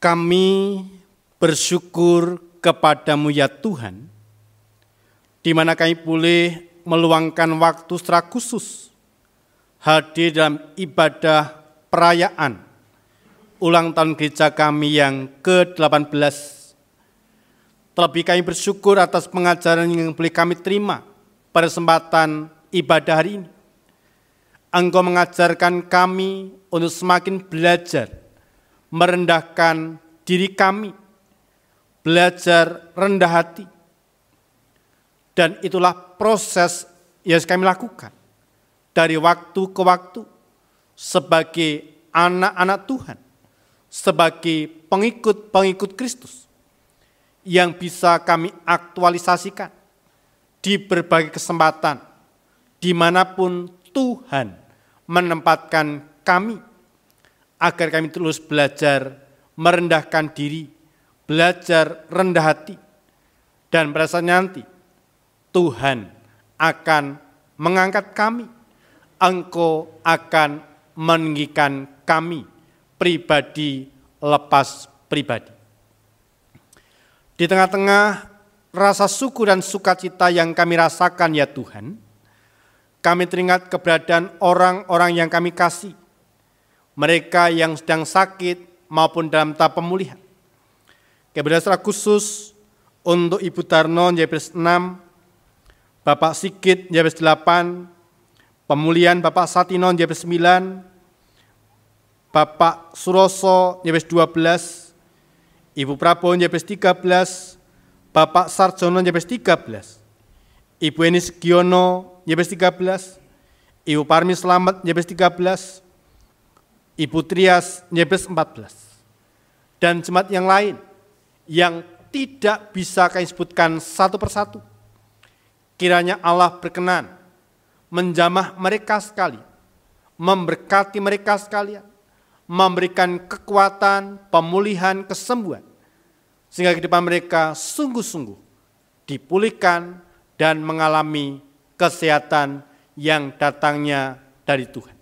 Speaker 4: Kami bersyukur kepadamu ya Tuhan, di mana kami boleh meluangkan waktu secara khusus hadir dalam ibadah perayaan ulang tahun gereja kami yang ke-18. Terlebih kami bersyukur atas pengajaran yang boleh kami terima pada kesempatan ibadah hari ini. Engkau mengajarkan kami untuk semakin belajar merendahkan diri kami, belajar rendah hati. Dan itulah proses yang kami lakukan dari waktu ke waktu sebagai anak-anak Tuhan, sebagai pengikut-pengikut Kristus yang bisa kami aktualisasikan di berbagai kesempatan, dimanapun Tuhan menempatkan kami, agar kami terus belajar merendahkan diri, belajar rendah hati, dan pada saat nanti Tuhan akan mengangkat kami, Engkau akan meninggikan kami pribadi lepas pribadi. Di tengah-tengah rasa syukur dan sukacita yang kami rasakan ya Tuhan, kami teringat keberadaan orang-orang yang kami kasih, mereka yang sedang sakit maupun dalam tahap pemulihan. Keberadaan secara khusus untuk Ibu Tarno JPS 6, Bapak Sigit JPS 8, pemulihan Bapak Satino JPS 9, Bapak Suroso JPS 12, Ibu Prabowo JPS 13, Bapak Sarjono JPS 13, Ibu Eni Sugiono JPS 13, Ibu Parmi Slamet JPS 13, Ibu Trias JPS 14, dan jemaat yang lain yang tidak bisa kami sebutkan satu persatu. Kiranya Allah berkenan menjamah mereka sekalian, memberkati mereka sekalian, memberikan kekuatan, pemulihan, kesembuhan, sehingga kehidupan mereka sungguh-sungguh dipulihkan dan mengalami kesehatan yang datangnya dari Tuhan.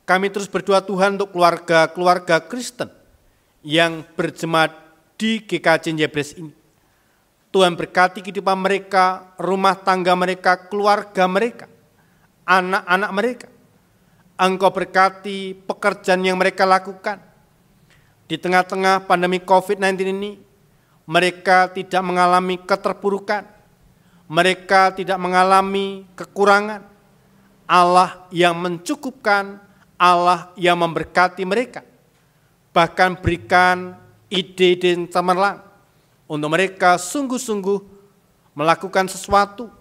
Speaker 4: Kami terus berdoa Tuhan untuk keluarga-keluarga Kristen yang berjemaat di GKJ Jebres ini. Tuhan berkati kehidupan mereka, rumah tangga mereka, keluarga mereka, anak-anak mereka. Engkau berkati pekerjaan yang mereka lakukan. Di tengah-tengah pandemi COVID-19 ini, mereka tidak mengalami keterpurukan, mereka tidak mengalami kekurangan. Allah yang mencukupkan, Allah yang memberkati mereka. Bahkan berikan ide-ide yang cemerlang untuk mereka sungguh-sungguh melakukan sesuatu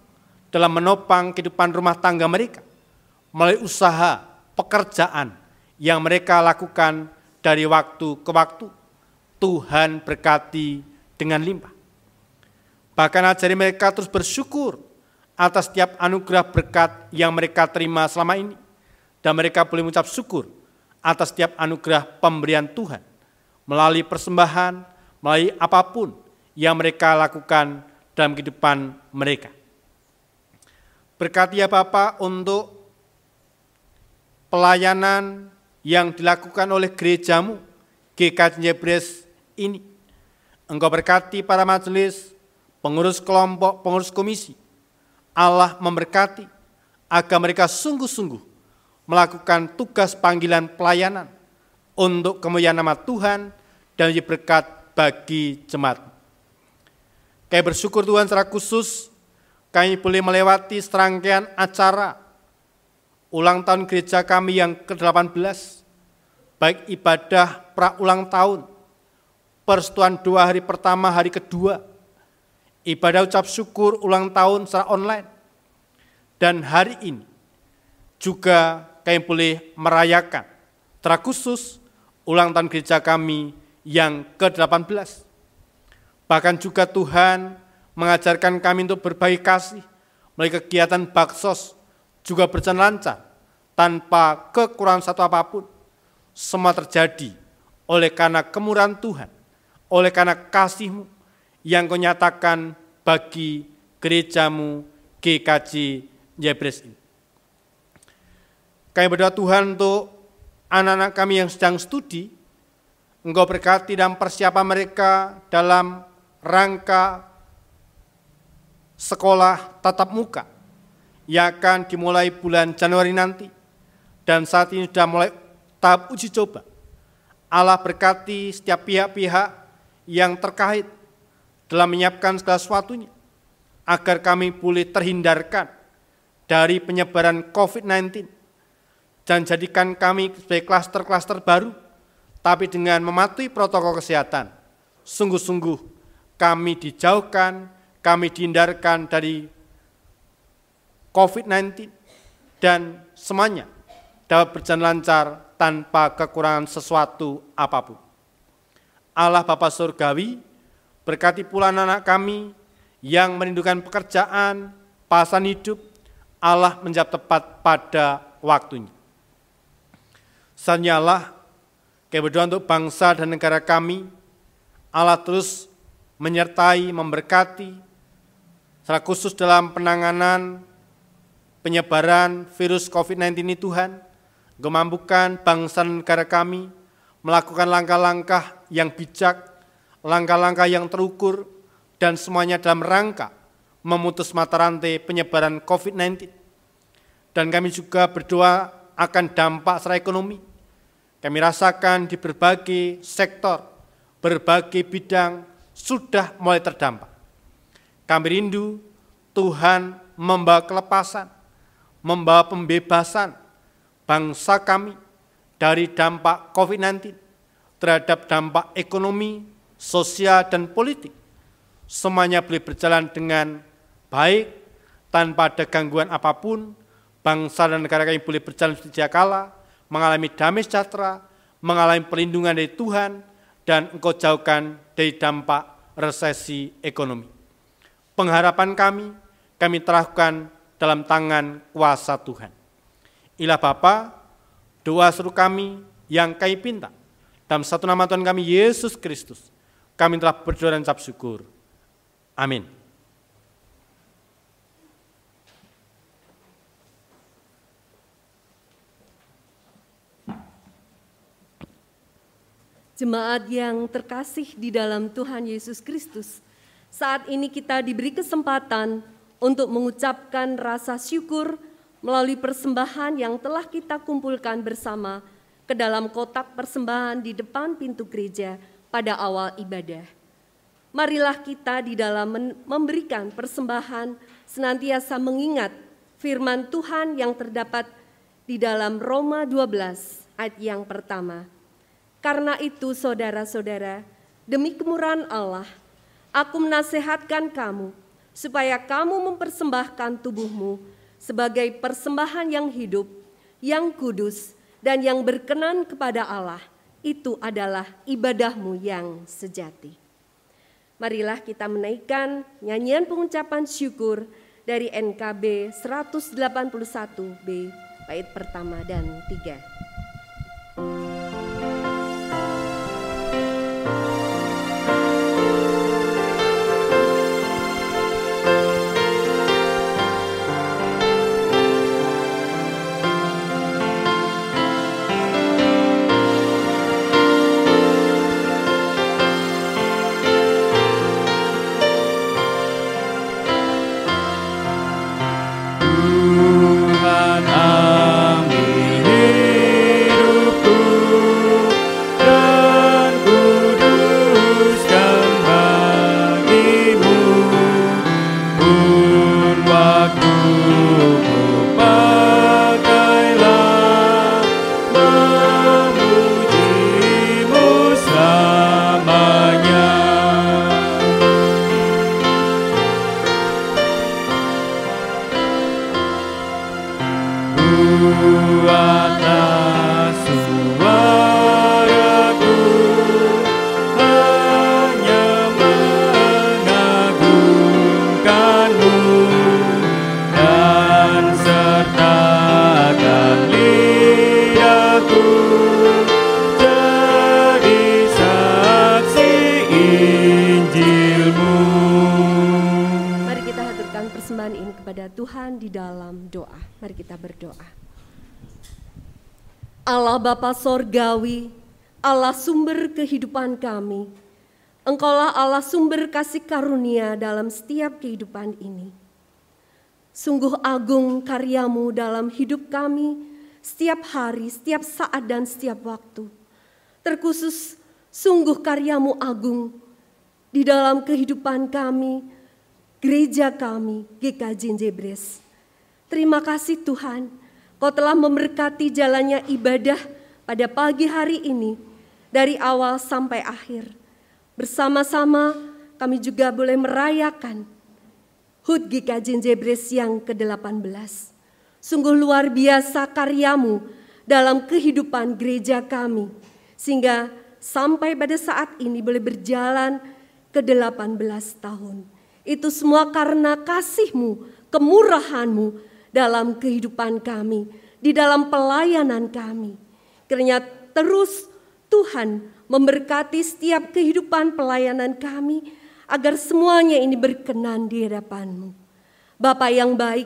Speaker 4: dalam menopang kehidupan rumah tangga mereka melalui usaha, pekerjaan yang mereka lakukan dari waktu ke waktu. Tuhan berkati dengan limpah. Bahkan ajari mereka terus bersyukur atas setiap anugerah berkat yang mereka terima selama ini. Dan mereka boleh mengucap syukur atas setiap anugerah pemberian Tuhan melalui persembahan, melalui apapun yang mereka lakukan dalam kehidupan mereka. Berkati ya Bapa untuk pelayanan yang dilakukan oleh gerejamu, GKJ Jebres ini. Engkau berkati para majelis, pengurus kelompok, pengurus komisi. Allah memberkati agar mereka sungguh-sungguh melakukan tugas panggilan pelayanan untuk kemuliaan nama Tuhan dan menjadi berkat bagi jemaat. Kami bersyukur Tuhan secara khusus kami boleh melewati serangkaian acara ulang tahun gereja kami yang ke-18, baik ibadah pra ulang tahun, persetujuan doa hari pertama, hari kedua, ibadah ucap syukur ulang tahun secara online, dan hari ini juga kami boleh merayakan secara khusus ulang tahun gereja kami yang ke-18. Bahkan juga Tuhan mengajarkan kami untuk berbagi kasih melalui kegiatan baksos juga berjalan lancar tanpa kekurangan satu apapun. Semua terjadi oleh karena kemurahan Tuhan, oleh karena kasih-Mu yang Kau nyatakan bagi gerejamu GKJ Jebres ini. Kami berdoa Tuhan untuk anak-anak kami yang sedang studi, Engkau berkati dan persiapan mereka dalam rangka sekolah tatap muka yang akan dimulai bulan Januari nanti, dan saat ini sudah mulai tahap uji coba. Allah berkati setiap pihak-pihak yang terkait dalam menyiapkan segala sesuatunya, agar kami boleh terhindarkan dari penyebaran COVID-19, dan jadikan kami sebagai klaster-klaster baru, tapi dengan mematuhi protokol kesehatan. Sungguh-sungguh kami dijauhkan, kami dihindarkan dari COVID-19, dan semuanya dapat berjalan lancar tanpa kekurangan sesuatu apapun. Allah Bapa Surgawi, berkati pula anak kami yang merindukan pekerjaan, pasangan hidup. Allah menjawab tepat pada waktunya. Sanyalah kami berdoa untuk bangsa dan negara kami. Allah terus menyertai, memberkati, secara khusus dalam penanganan penyebaran virus COVID-19 ini Tuhan. Engkau mampukan bangsa dan negara kami melakukan langkah-langkah yang bijak, langkah-langkah yang terukur, dan semuanya dalam rangka memutus mata rantai penyebaran COVID-19. Dan kami juga berdoa akan dampak secara ekonomi. Kami rasakan di berbagai sektor, berbagai bidang sudah mulai terdampak. Kami rindu Tuhan membawa kelepasan, membawa pembebasan bangsa kami dari dampak COVID-19 terhadap dampak ekonomi, sosial, dan politik. Semuanya boleh berjalan dengan baik, tanpa ada gangguan apapun. Bangsa dan negara kami boleh berjalan seperti kala, mengalami damai sejahtera, mengalami perlindungan dari Tuhan, dan Engkau jauhkan dari dampak resesi ekonomi. Pengharapan kami terahkan dalam tangan kuasa Tuhan. Ilah Bapa, doa seru kami yang kami pinta, dalam satu nama Tuhan kami, Yesus Kristus, kami telah berdoa dan ucap syukur. Amin.
Speaker 6: Jemaat yang terkasih di dalam Tuhan Yesus Kristus, saat ini kita diberi kesempatan untuk mengucapkan rasa syukur melalui persembahan yang telah kita kumpulkan bersama ke dalam kotak persembahan di depan pintu gereja pada awal ibadah. Marilah kita di dalam memberikan persembahan senantiasa mengingat firman Tuhan yang terdapat di dalam Roma 12 ayat yang pertama. Karena itu saudara-saudara, demi kemurahan Allah, aku menasihatkan kamu supaya kamu mempersembahkan tubuhmu sebagai persembahan yang hidup, yang kudus, dan yang berkenan kepada Allah. Itu adalah ibadahmu yang sejati. Marilah kita menaikkan nyanyian pengucapan syukur dari NKB 181B, bait pertama dan 3.
Speaker 3: Tuhan ambil hidupku dan kuduskan bagimu, pun waktuku pakailah memujimu selamanya. Buatlah suaraku hanya mengagumi
Speaker 6: kepada Tuhan di dalam doa. Mari kita berdoa. Allah Bapa Sorgawi, Allah sumber kehidupan kami, Engkaulah Allah sumber kasih karunia dalam setiap kehidupan ini. Sungguh agung karyamu dalam hidup kami, setiap hari, setiap saat, dan setiap waktu. Terkhusus sungguh karyamu agung di dalam kehidupan kami, gereja kami, GKJ Jebres. Terima kasih Tuhan, Kau telah memberkati jalannya ibadah pada pagi hari ini, dari awal sampai akhir. Bersama-sama kami juga boleh merayakan HUT GKJ Jebres yang ke-18. Sungguh luar biasa karyamu dalam kehidupan gereja kami, sehingga sampai pada saat ini boleh berjalan ke-18 tahun. Itu semua karena kasih-Mu, kemurahan-Mu dalam kehidupan kami, di dalam pelayanan kami. Kiranya terus Tuhan memberkati setiap kehidupan pelayanan kami, agar semuanya ini berkenan di hadapan-Mu. Bapa yang baik,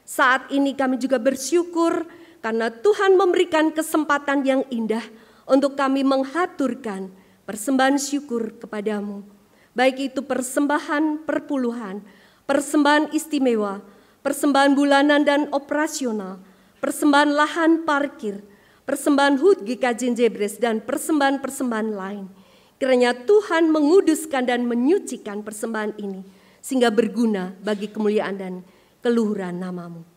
Speaker 6: saat ini kami juga bersyukur karena Tuhan memberikan kesempatan yang indah untuk kami menghaturkan persembahan syukur kepada-Mu. Baik itu persembahan perpuluhan, persembahan istimewa, persembahan bulanan dan operasional, persembahan lahan parkir, persembahan HUT GKJ Jebres, dan persembahan-persembahan lain. Kiranya Tuhan menguduskan dan menyucikan persembahan ini, sehingga berguna bagi kemuliaan dan keluhuran nama-Mu.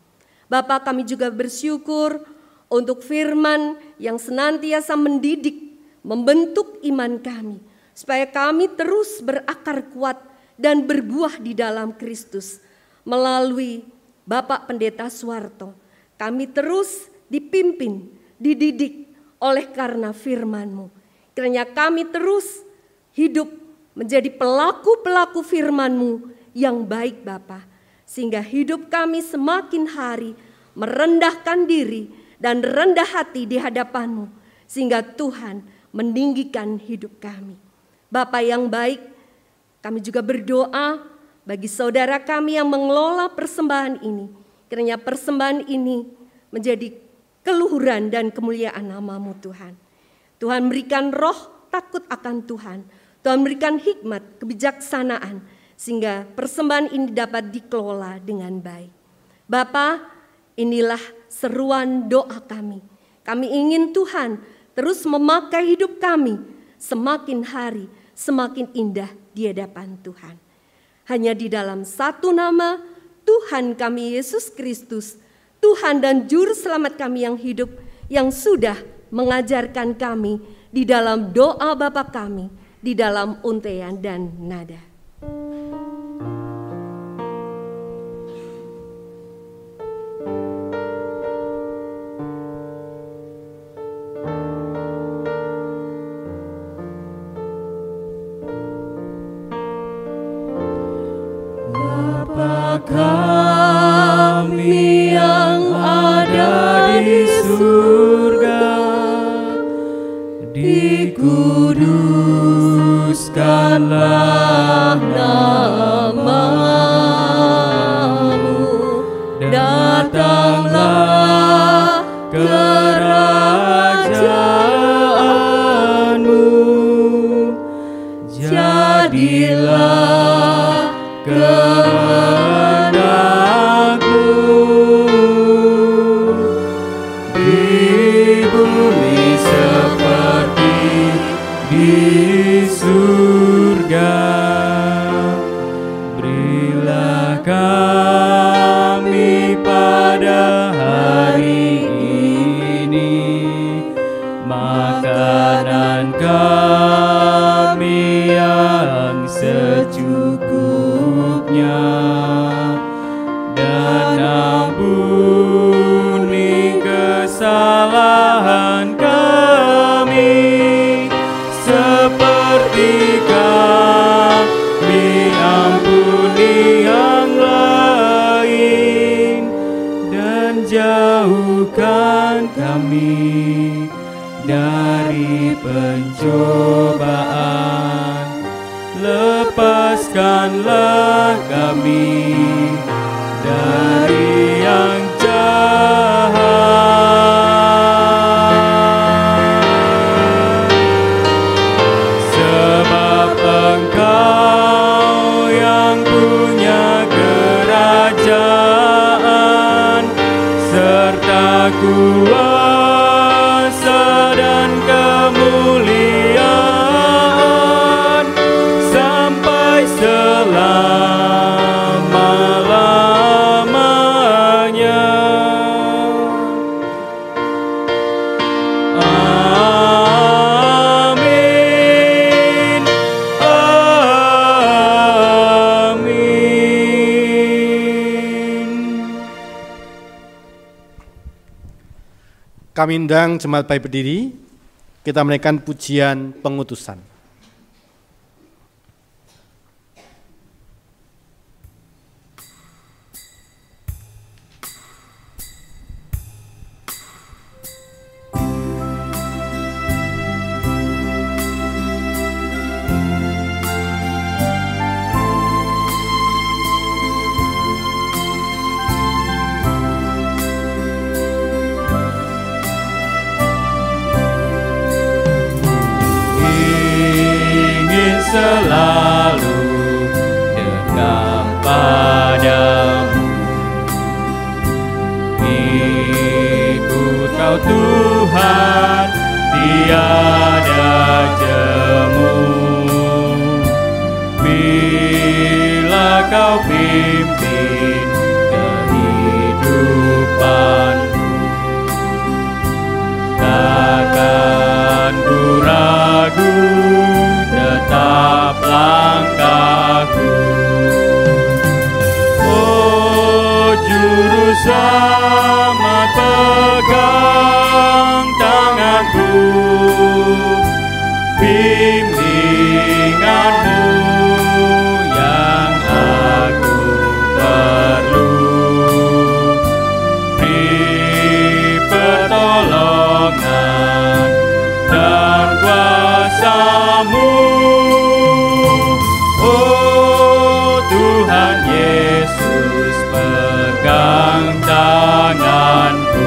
Speaker 6: Bapa, kami juga bersyukur untuk firman yang senantiasa mendidik, membentuk iman kami, supaya kami terus berakar kuat dan berbuah di dalam Kristus. Melalui Bapak Pendeta Suwarto, kami terus dipimpin, dididik oleh karena firman-Mu. Kiranya kami terus hidup menjadi pelaku-pelaku firman-Mu yang baik Bapa, sehingga hidup kami semakin hari merendahkan diri dan rendah hati di hadapan-Mu, sehingga Tuhan meninggikan hidup kami. Bapa yang baik, kami juga berdoa bagi saudara kami yang mengelola persembahan ini. Kiranya persembahan ini menjadi keluhuran dan kemuliaan nama-Mu Tuhan. Tuhan berikan roh takut akan Tuhan. Tuhan berikan hikmat, kebijaksanaan, sehingga persembahan ini dapat dikelola dengan baik. Bapa, inilah seruan doa kami. Kami ingin Tuhan terus memakai hidup kami semakin hari, semakin indah di hadapan Tuhan. Hanya di dalam satu nama, Tuhan kami Yesus Kristus, Tuhan dan Juru Selamat kami yang hidup, yang sudah mengajarkan kami di dalam doa Bapa kami, di dalam untaian dan nada.
Speaker 3: Bapa kami yang ada di surga, dikuduskanlah nama-Mu, datanglah kerajaan-Mu, jadilah kehendak-Mu di bumi seperti di surga. Berilah kami pada hari ini makanan kami yang secukupnya, dan ampuni kesalahan kami seperti kami ampuni yang lain, dan jauhkan kami dari pencobaan, lepaskanlah kami dari dari yang jahat. Sebab Engkau yang punya kerajaan serta kuasa dan kemuliaan sampai selama-lamanya. Amin. Amin.
Speaker 4: Kami undang jemaat baik berdiri, kita menaikkan pujian pengutusan.
Speaker 3: Ingin selalu dekat padamu, ikut Kau Tuhan, tiada jemu. Bila Kau pimpin kehidupanku, takkan ku ragu, tetap langkahku. Oh Juru Selamat, pegang tanganku, bimbingan-Mu yang aku perlu. Beri pertolongan dan kuasa-Mu, oh Tuhan Yesus, pegang tanganku.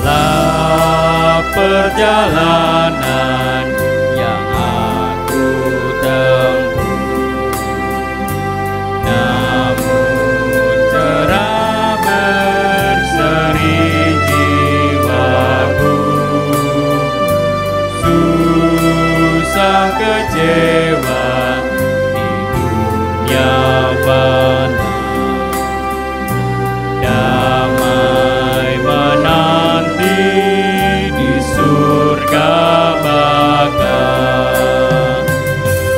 Speaker 3: Dalam perjalanan yang aku tempuh, namun cerah berseri jiwaku. Susah kecewa di dunia fana, damai menanti di surga baka.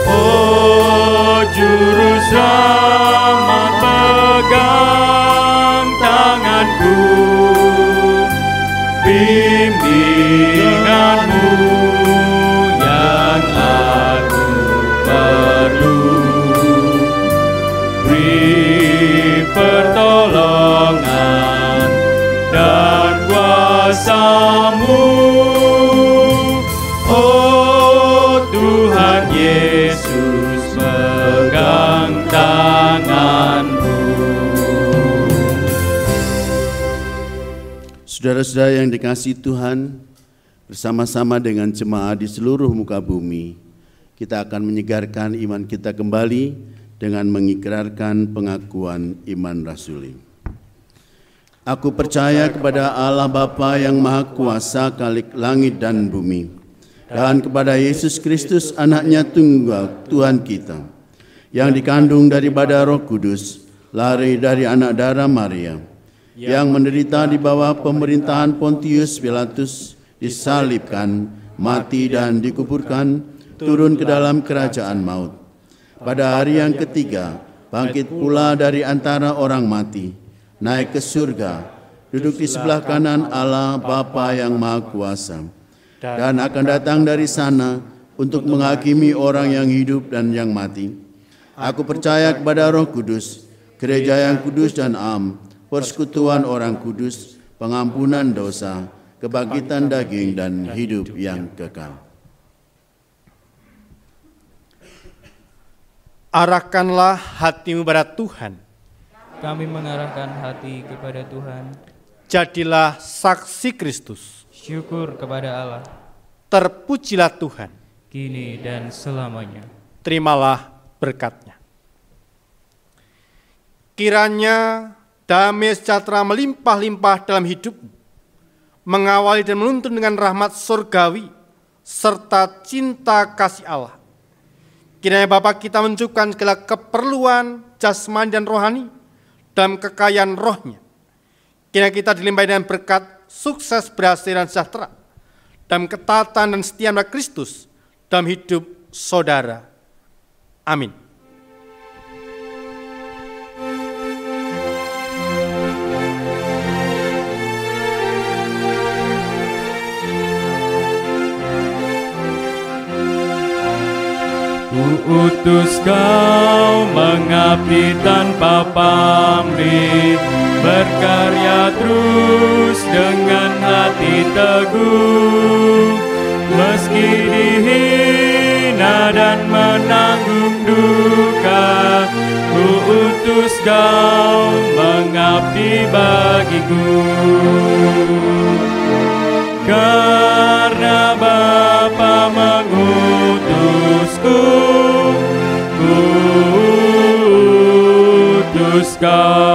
Speaker 3: Oh Juru Selamat, pegang tanganku, bimbingan-Mu yang aku perlu. Beri pertolongan dan kuasa-Mu, oh Tuhan Yesus, pegang tanganku.
Speaker 1: Saudara-saudara yang dikasihi Tuhan, bersama-sama dengan jemaat di seluruh muka bumi, kita akan menyegarkan iman kita kembali dengan mengikrarkan pengakuan iman rasuli. Aku percaya kepada Allah Bapa yang Maha Kuasa, Khalik langit dan bumi, dan kepada Yesus Kristus, Anaknya tunggal Tuhan kita, yang dikandung daripada Roh Kudus, lahir dari anak darah Maria, yang menderita di bawah pemerintahan Pontius Pilatus, disalibkan, mati dan dikuburkan, turun ke dalam kerajaan maut. Pada hari yang ketiga, bangkit pula dari antara orang mati, naik ke surga, duduk di sebelah kanan Allah Bapa yang Maha Kuasa, dan akan datang dari sana untuk menghakimi orang yang hidup dan yang mati. Aku percaya kepada Roh Kudus, gereja yang kudus dan am, persekutuan orang kudus, pengampunan dosa, kebangkitan daging dan hidup yang kekal.
Speaker 4: Arahkanlah hatimu pada Tuhan.
Speaker 3: Kami mengarahkan hati kepada Tuhan.
Speaker 4: Jadilah saksi Kristus.
Speaker 3: Syukur kepada Allah.
Speaker 4: Terpujilah Tuhan.
Speaker 3: Kini dan selamanya.
Speaker 4: Terimalah berkat-Nya. Kiranya damai sejahtera melimpah-limpah dalam hidupmu, mengawali dan menuntun dengan rahmat surgawi, serta cinta kasih Allah. Kiranya Bapa kita mencukupkan segala keperluan jasmani dan rohani dalam kekayaan roh-Nya. Kiranya kita dilimpahi dengan berkat sukses, berhasil, dan sejahtera dalam ketaatan dan setia pada Kristus dalam hidup saudara. Amin.
Speaker 3: Utus kau mengabdi tanpa pamrih, berkarya terus dengan hati teguh, meski dihina dan menanggung duka. Utus kau mengabdi bagiku, karena Bapa mengutusku, ku utus kau.